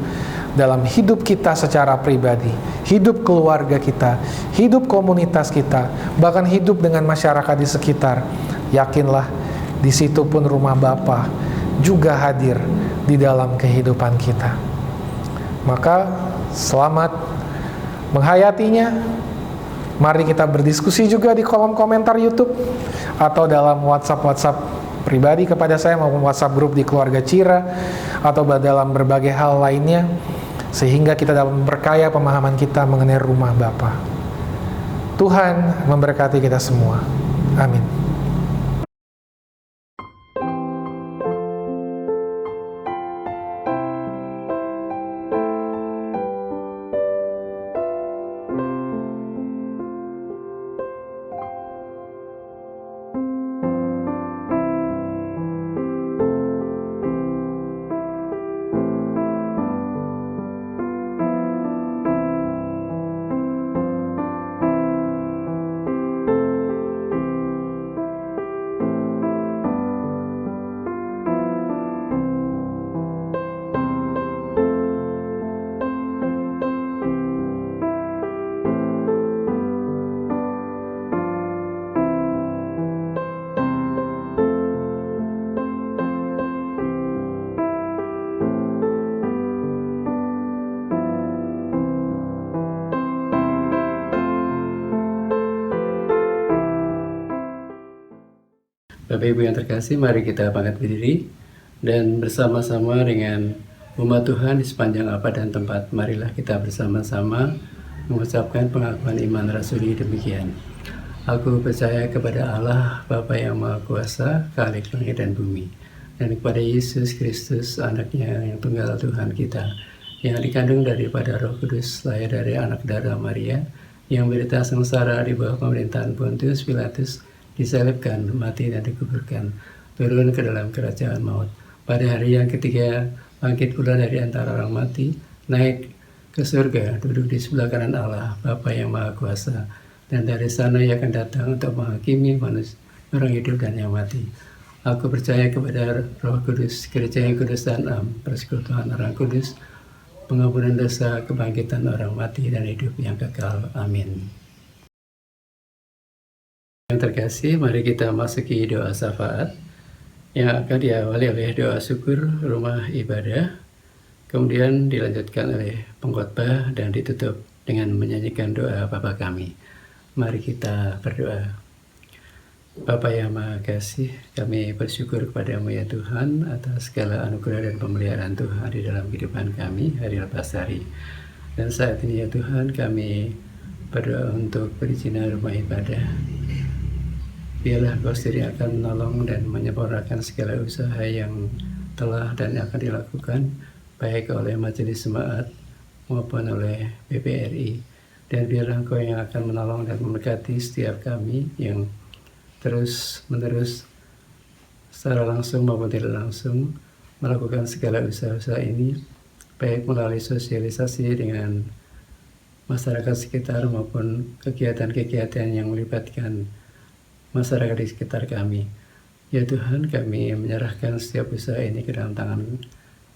dalam hidup kita secara pribadi, hidup keluarga kita, hidup komunitas kita, bahkan hidup dengan masyarakat di sekitar, yakinlah di situ pun rumah Bapa juga hadir di dalam kehidupan kita. Maka selamat menghayatinya. Mari kita berdiskusi juga di kolom komentar YouTube atau dalam WhatsApp pribadi kepada saya maupun WhatsApp grup di keluarga Cira, atau dalam berbagai hal lainnya, sehingga kita dapat memperkaya pemahaman kita mengenai rumah Bapa. Tuhan memberkati kita semua. Amin. Bapak Ibu yang terkasih, mari kita bangkit berdiri dan bersama-sama dengan umat Tuhan di sepanjang apa dan tempat, marilah kita bersama-sama mengucapkan pengakuan iman rasuli demikian. Aku percaya kepada Allah Bapa yang Maha Kuasa, Khalik langit dan bumi, dan kepada Yesus Kristus, anaknya yang tunggal Tuhan kita, yang dikandung daripada Roh Kudus, lahir dari anak darah Maria, yang menderita sengsara di bawah pemerintahan Pontius Pilatus, disalibkan, mati dan dikuburkan, turun ke dalam kerajaan maut. Pada hari yang ketiga, bangkit pula dari antara orang mati, naik ke surga, duduk di sebelah kanan Allah, Bapa yang Maha Kuasa, dan dari sana ia akan datang untuk menghakimi manusia, orang hidup dan yang mati. Aku percaya kepada Roh Kudus, gereja yang kudus dan am, persekutuan Orang Kudus, pengampunan dosa, kebangkitan orang mati, dan hidup yang kekal. Amin. Yang terkasih, mari kita masuki doa syafaat yang akan diawali oleh doa syukur rumah ibadah, kemudian dilanjutkan oleh pengkhotbah dan ditutup dengan menyanyikan doa Bapa kami. Mari kita berdoa. Bapa yang Maha Kasih, kami bersyukur kepadamu ya Tuhan atas segala anugerah dan pemeliharaan Tuhan di dalam kehidupan kami hari lepas hari. Dan saat ini ya Tuhan, kami berdoa untuk perizinan rumah ibadah. Biarlah Kau sendiri akan menolong dan menyempurnakan segala usaha yang telah dan akan dilakukan baik oleh Majelis Jemaat maupun oleh PPRI. Dan biarlah Kau yang akan menolong dan memberkati setiap kami yang terus-menerus secara langsung maupun tidak langsung melakukan segala usaha-usaha ini, baik melalui sosialisasi dengan masyarakat sekitar maupun kegiatan-kegiatan yang melibatkan masyarakat di sekitar kami. Ya Tuhan, kami menyerahkan setiap usaha ini ke dalam tangan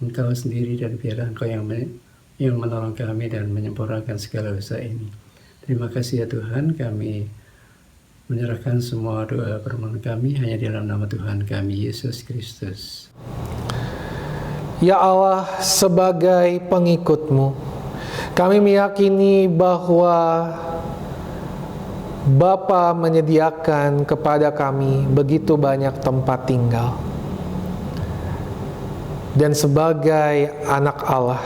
Engkau sendiri, dan biarlah Engkau yang menolong kami dan menyempurnakan segala usaha ini. Terima kasih ya Tuhan, kami menyerahkan semua doa permohonan kami hanya di dalam nama Tuhan kami, Yesus Kristus. Ya Allah, sebagai pengikut-Mu, kami meyakini bahwa Bapa menyediakan kepada kami begitu banyak tempat tinggal. Dan sebagai anak Allah,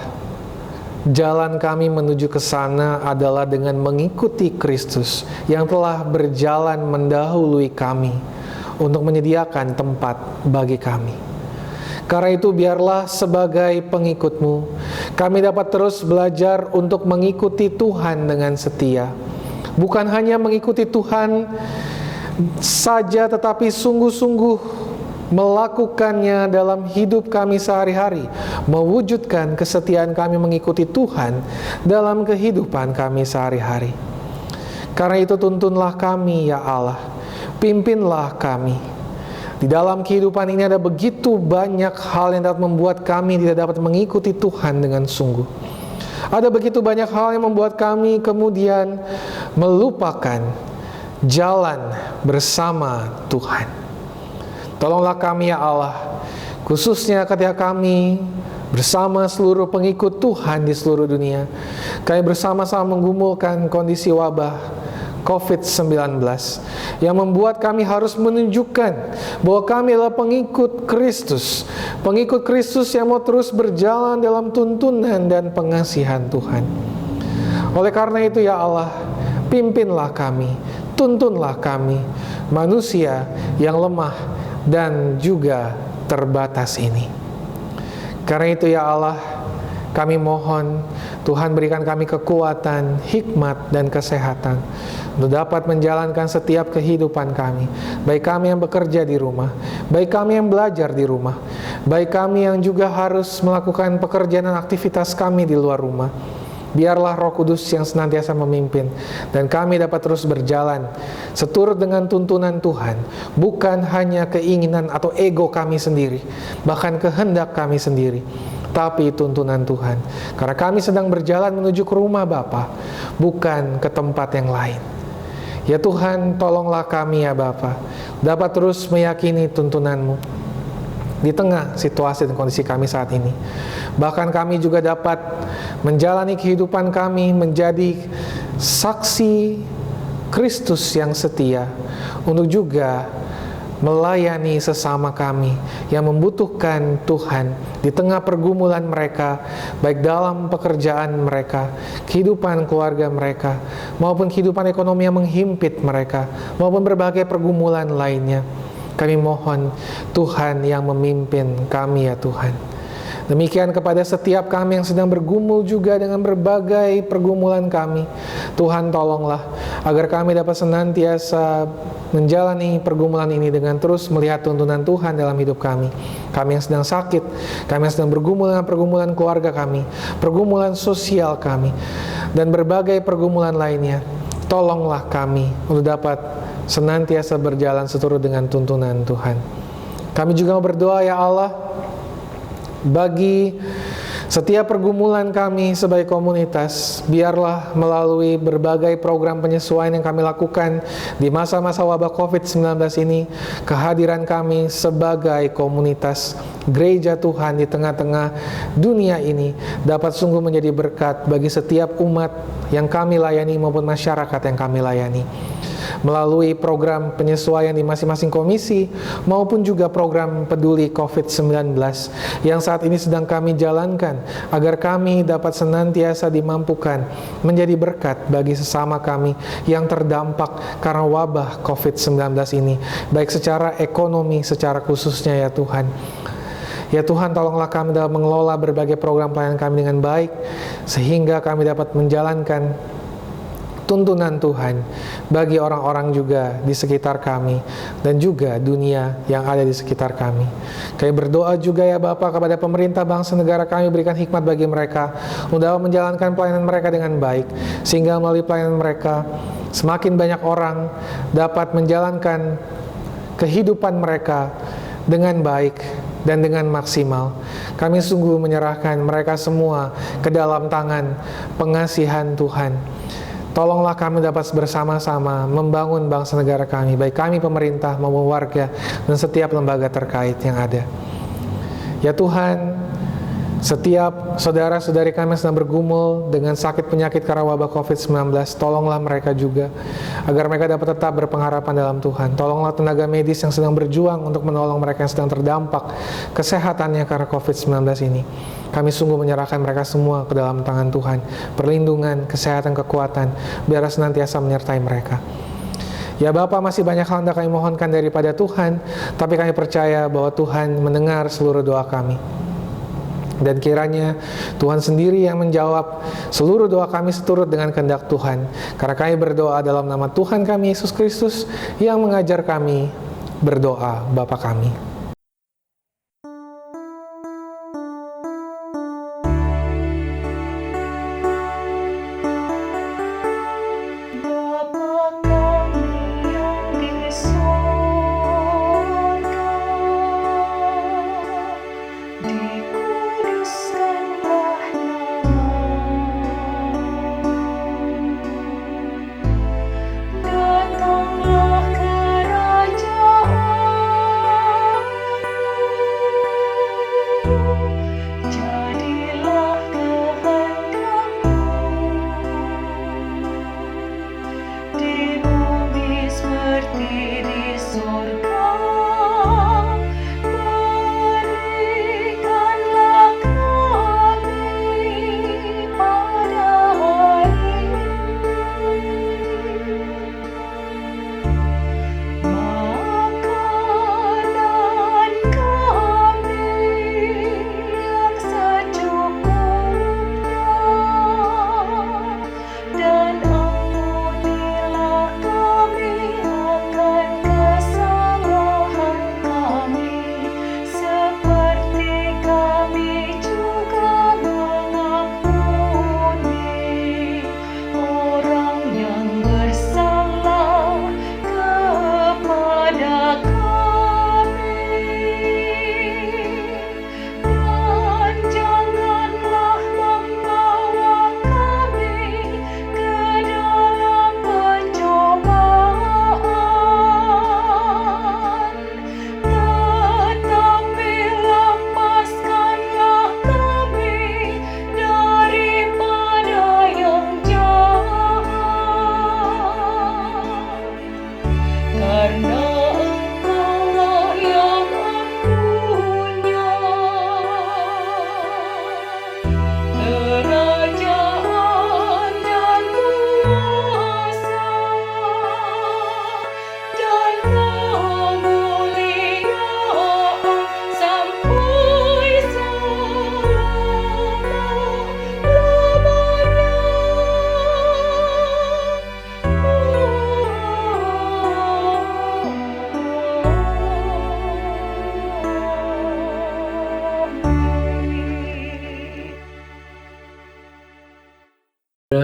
jalan kami menuju ke sana adalah dengan mengikuti Kristus yang telah berjalan mendahului kami untuk menyediakan tempat bagi kami. Karena itu biarlah sebagai pengikut-Mu, kami dapat terus belajar untuk mengikuti Tuhan dengan setia. Bukan hanya mengikuti Tuhan saja, tetapi sungguh-sungguh melakukannya dalam hidup kami sehari-hari, mewujudkan kesetiaan kami mengikuti Tuhan dalam kehidupan kami sehari-hari. Karena itu tuntunlah kami ya Allah, pimpinlah kami. Di dalam kehidupan ini ada begitu banyak hal yang dapat membuat kami tidak dapat mengikuti Tuhan dengan sungguh. Ada begitu banyak hal yang membuat kami kemudian melupakan jalan bersama Tuhan. Tolonglah kami ya Allah, khususnya ketika kami bersama seluruh pengikut Tuhan di seluruh dunia, kami bersama-sama menggumulkan kondisi wabah COVID-19 yang membuat kami harus menunjukkan bahwa kami adalah pengikut Kristus yang mau terus berjalan dalam tuntunan dan pengasihan Tuhan. Oleh karena itu ya Allah, pimpinlah kami, tuntunlah kami, manusia yang lemah dan juga terbatas ini. Karena itu ya Allah, kami mohon Tuhan berikan kami kekuatan, hikmat, dan kesehatan untuk dapat menjalankan setiap kehidupan kami, baik kami yang bekerja di rumah, baik kami yang belajar di rumah, baik kami yang juga harus melakukan pekerjaan dan aktivitas kami di luar rumah. Biarlah Roh Kudus yang senantiasa memimpin, dan kami dapat terus berjalan seturut dengan tuntunan Tuhan, bukan hanya keinginan atau ego kami sendiri, bahkan kehendak kami sendiri, tapi tuntunan Tuhan. Karena kami sedang berjalan menuju ke rumah Bapa, bukan ke tempat yang lain. Ya Tuhan, tolonglah kami ya Bapa, dapat terus meyakini tuntunan-Mu di tengah situasi dan kondisi kami saat ini. Bahkan kami juga dapat menjalani kehidupan kami menjadi saksi Kristus yang setia, untuk juga melayani sesama kami yang membutuhkan Tuhan di tengah pergumulan mereka, baik dalam pekerjaan mereka, kehidupan keluarga mereka, maupun kehidupan ekonomi yang menghimpit mereka, maupun berbagai pergumulan lainnya. Kami mohon Tuhan yang memimpin kami ya Tuhan. Demikian kepada setiap kami yang sedang bergumul juga dengan berbagai pergumulan kami. Tuhan tolonglah agar kami dapat senantiasa menjalani pergumulan ini dengan terus melihat tuntunan Tuhan dalam hidup kami. Kami yang sedang sakit, kami yang sedang bergumul dengan pergumulan keluarga kami, pergumulan sosial kami, dan berbagai pergumulan lainnya. Tolonglah kami untuk dapat senantiasa berjalan seturut dengan tuntunan Tuhan. Kami juga berdoa ya Allah, bagi Setiap pergumulan kami sebagai komunitas, biarlah melalui berbagai program penyesuaian yang kami lakukan di masa-masa wabah COVID-19 ini, kehadiran kami sebagai komunitas gereja Tuhan di tengah-tengah dunia ini dapat sungguh menjadi berkat bagi setiap umat yang kami layani maupun masyarakat yang kami layani. Melalui program penyesuaian di masing-masing komisi maupun juga program peduli COVID-19 yang saat ini sedang kami jalankan agar kami dapat senantiasa dimampukan menjadi berkat bagi sesama kami yang terdampak karena wabah COVID-19 ini, baik secara ekonomi, secara khususnya ya Tuhan. Ya Tuhan, tolonglah kami dalam mengelola berbagai program pelayanan kami dengan baik, sehingga kami dapat menjalankan tuntunan Tuhan bagi orang-orang juga di sekitar kami dan juga dunia yang ada di sekitar kami. Kami berdoa juga ya Bapa kepada pemerintah bangsa negara kami, berikan hikmat bagi mereka untuk dapat menjalankan pelayanan mereka dengan baik, sehingga melalui pelayanan mereka semakin banyak orang dapat menjalankan kehidupan mereka dengan baik dan dengan maksimal. Kami sungguh menyerahkan mereka semua ke dalam tangan pengasihan Tuhan. Tolonglah kami dapat bersama-sama membangun bangsa negara kami, baik kami pemerintah maupun warga dan setiap lembaga terkait yang ada. Ya Tuhan, setiap saudara-saudari kami yang sedang bergumul dengan sakit penyakit karena wabah COVID-19, tolonglah mereka juga, agar mereka dapat tetap berpengharapan dalam Tuhan. Tolonglah tenaga medis yang sedang berjuang untuk menolong mereka yang sedang terdampak kesehatannya karena COVID-19 ini. Kami sungguh menyerahkan mereka semua ke dalam tangan Tuhan. Perlindungan, kesehatan, kekuatan, biar senantiasa menyertai mereka. Ya Bapa, masih banyak hal yang kami mohonkan daripada Tuhan, tapi kami percaya bahwa Tuhan mendengar seluruh doa kami. Dan kiranya Tuhan sendiri yang menjawab seluruh doa kami seturut dengan kehendak Tuhan. Karena kami berdoa dalam nama Tuhan kami Yesus Kristus yang mengajar kami berdoa Bapa kami.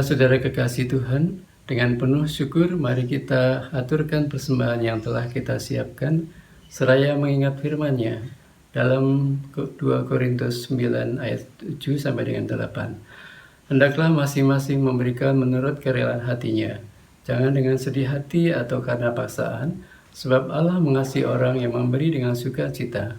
Saudara kekasih Tuhan, dengan penuh syukur mari kita aturkan persembahan yang telah kita siapkan seraya mengingat firman-Nya dalam 2 Korintus 9 ayat 7 sampai dengan 8. Hendaklah masing-masing memberikan menurut kerelaan hatinya, jangan dengan sedih hati atau karena paksaan, sebab Allah mengasihi orang yang memberi dengan sukacita.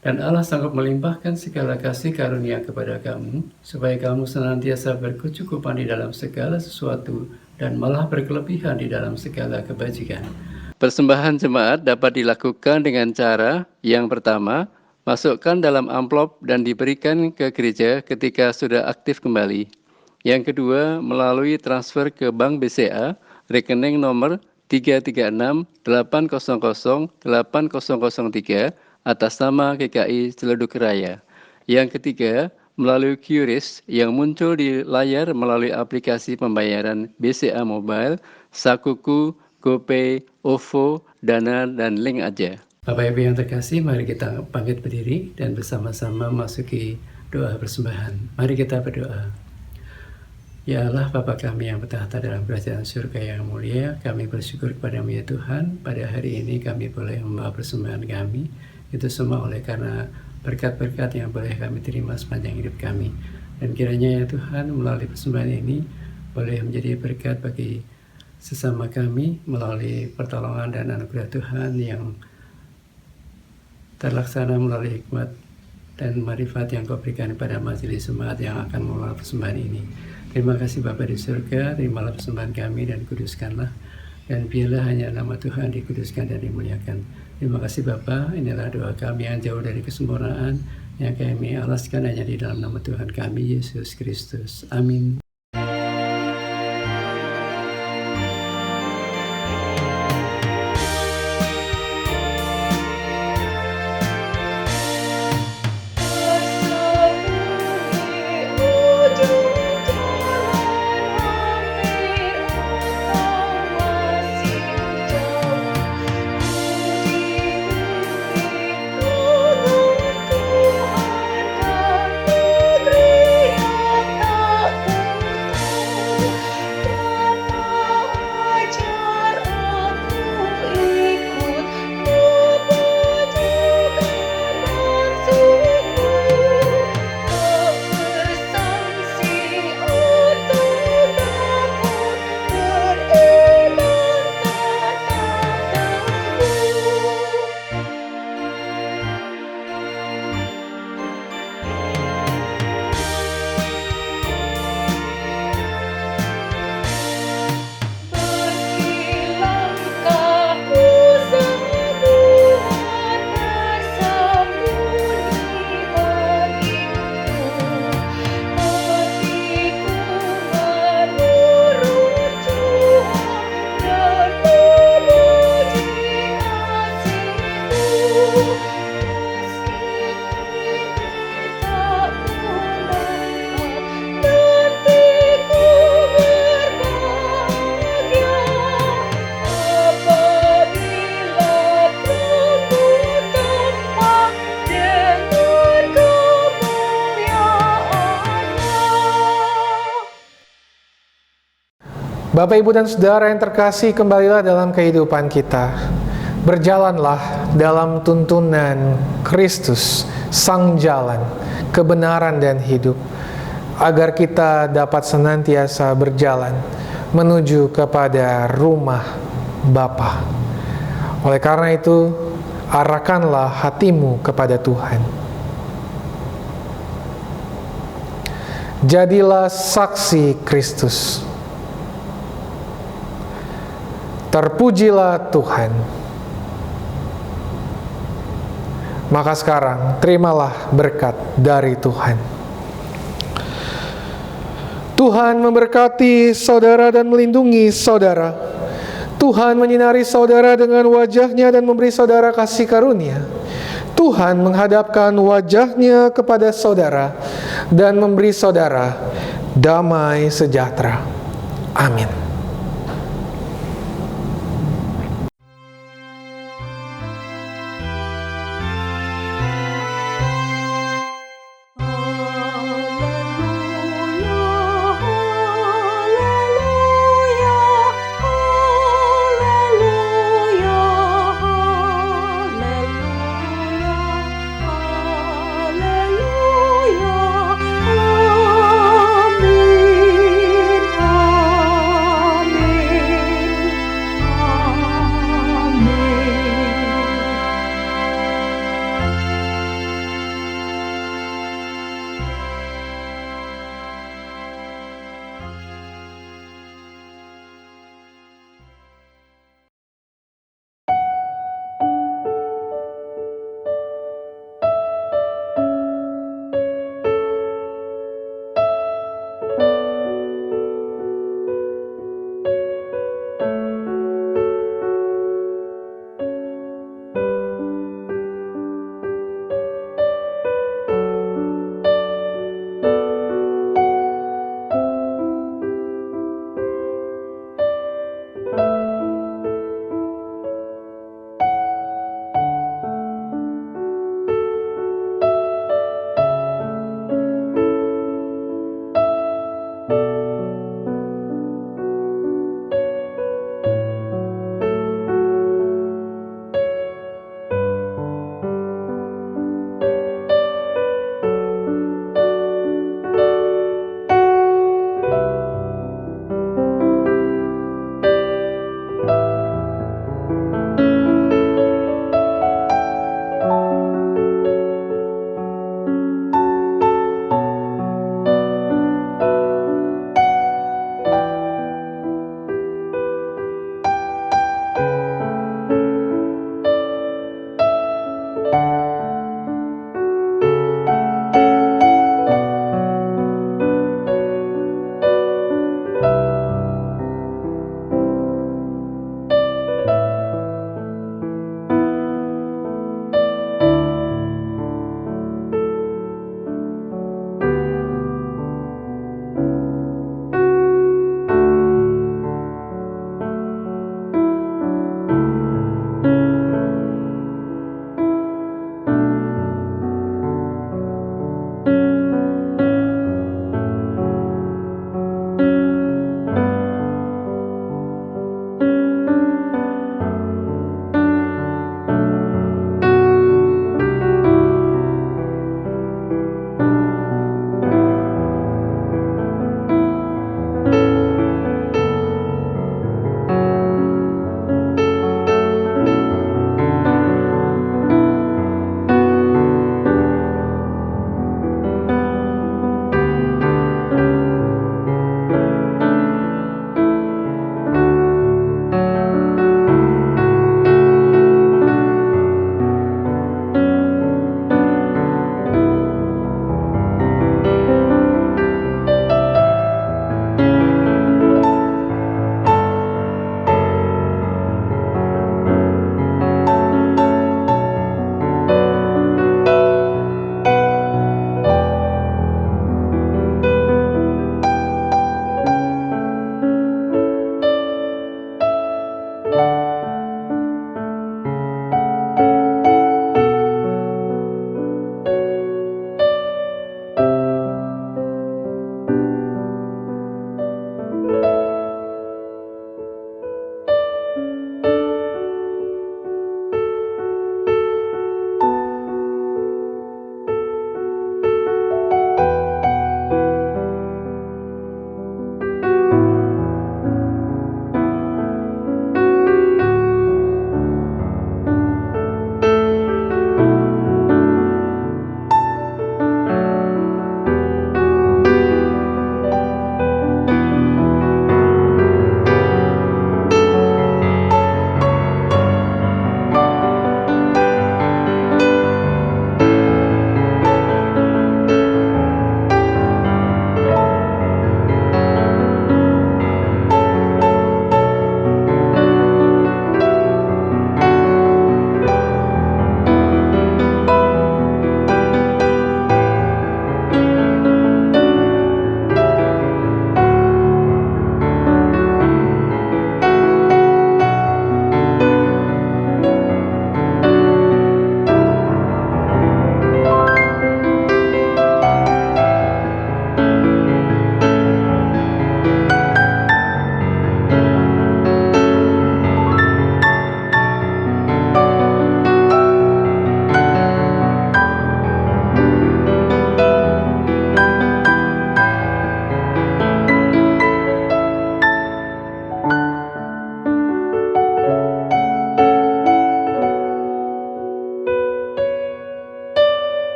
Dan Allah sanggup melimpahkan segala kasih karunia kepada kamu, supaya kamu senantiasa berkecukupan di dalam segala sesuatu, dan malah berkelebihan di dalam segala kebajikan. Persembahan jemaat dapat dilakukan dengan cara yang pertama, masukkan dalam amplop dan diberikan ke gereja ketika sudah aktif kembali. Yang kedua, melalui transfer ke Bank BCA, rekening nomor 336-800-8003 atas nama GKI Ciledug Raya. Yang ketiga, melalui QRIS yang muncul di layar melalui aplikasi pembayaran BCA Mobile, Sakuku, GoPay, OVO, Dana, dan Link Aja. Bapak Ibu yang terkasih, mari kita bangkit berdiri dan bersama-sama masuki doa persembahan. Mari kita berdoa. Ya Allah, Bapa kami yang bertahta dalam kerajaan surga yang mulia, kami bersyukur kepada-Mu ya Tuhan, pada hari ini kami boleh membawa persembahan kami, itu semua oleh karena berkat-berkat yang boleh kami terima sepanjang hidup kami. Dan kiranya ya Tuhan, melalui persembahan ini, boleh menjadi berkat bagi sesama kami melalui pertolongan dan anugerah Tuhan yang terlaksana melalui hikmat dan marifat yang Kau berikan kepada majelis jemaat yang akan mengelola persembahan ini. Terima kasih Bapa di surga, terimalah persembahan kami dan kuduskanlah, dan biarlah hanya nama Tuhan dikuduskan dan dimuliakan. Terima kasih Bapa, inilah doa kami yang jauh dari kesempurnaan, yang kami alaskan hanya di dalam nama Tuhan kami, Yesus Kristus. Amin. Bapak, Ibu, dan Saudara yang terkasih, kembalilah dalam kehidupan kita. Berjalanlah dalam tuntunan Kristus, Sang Jalan, kebenaran dan hidup, agar kita dapat senantiasa berjalan menuju kepada rumah Bapa. Oleh karena itu, arahkanlah hatimu kepada Tuhan. Jadilah saksi Kristus. Terpujilah Tuhan. Maka sekarang terimalah berkat dari Tuhan. Tuhan memberkati saudara dan melindungi saudara. Tuhan menyinari saudara dengan wajah-Nya dan memberi saudara kasih karunia. Tuhan menghadapkan wajah-Nya kepada saudara dan memberi saudara damai sejahtera. Amin.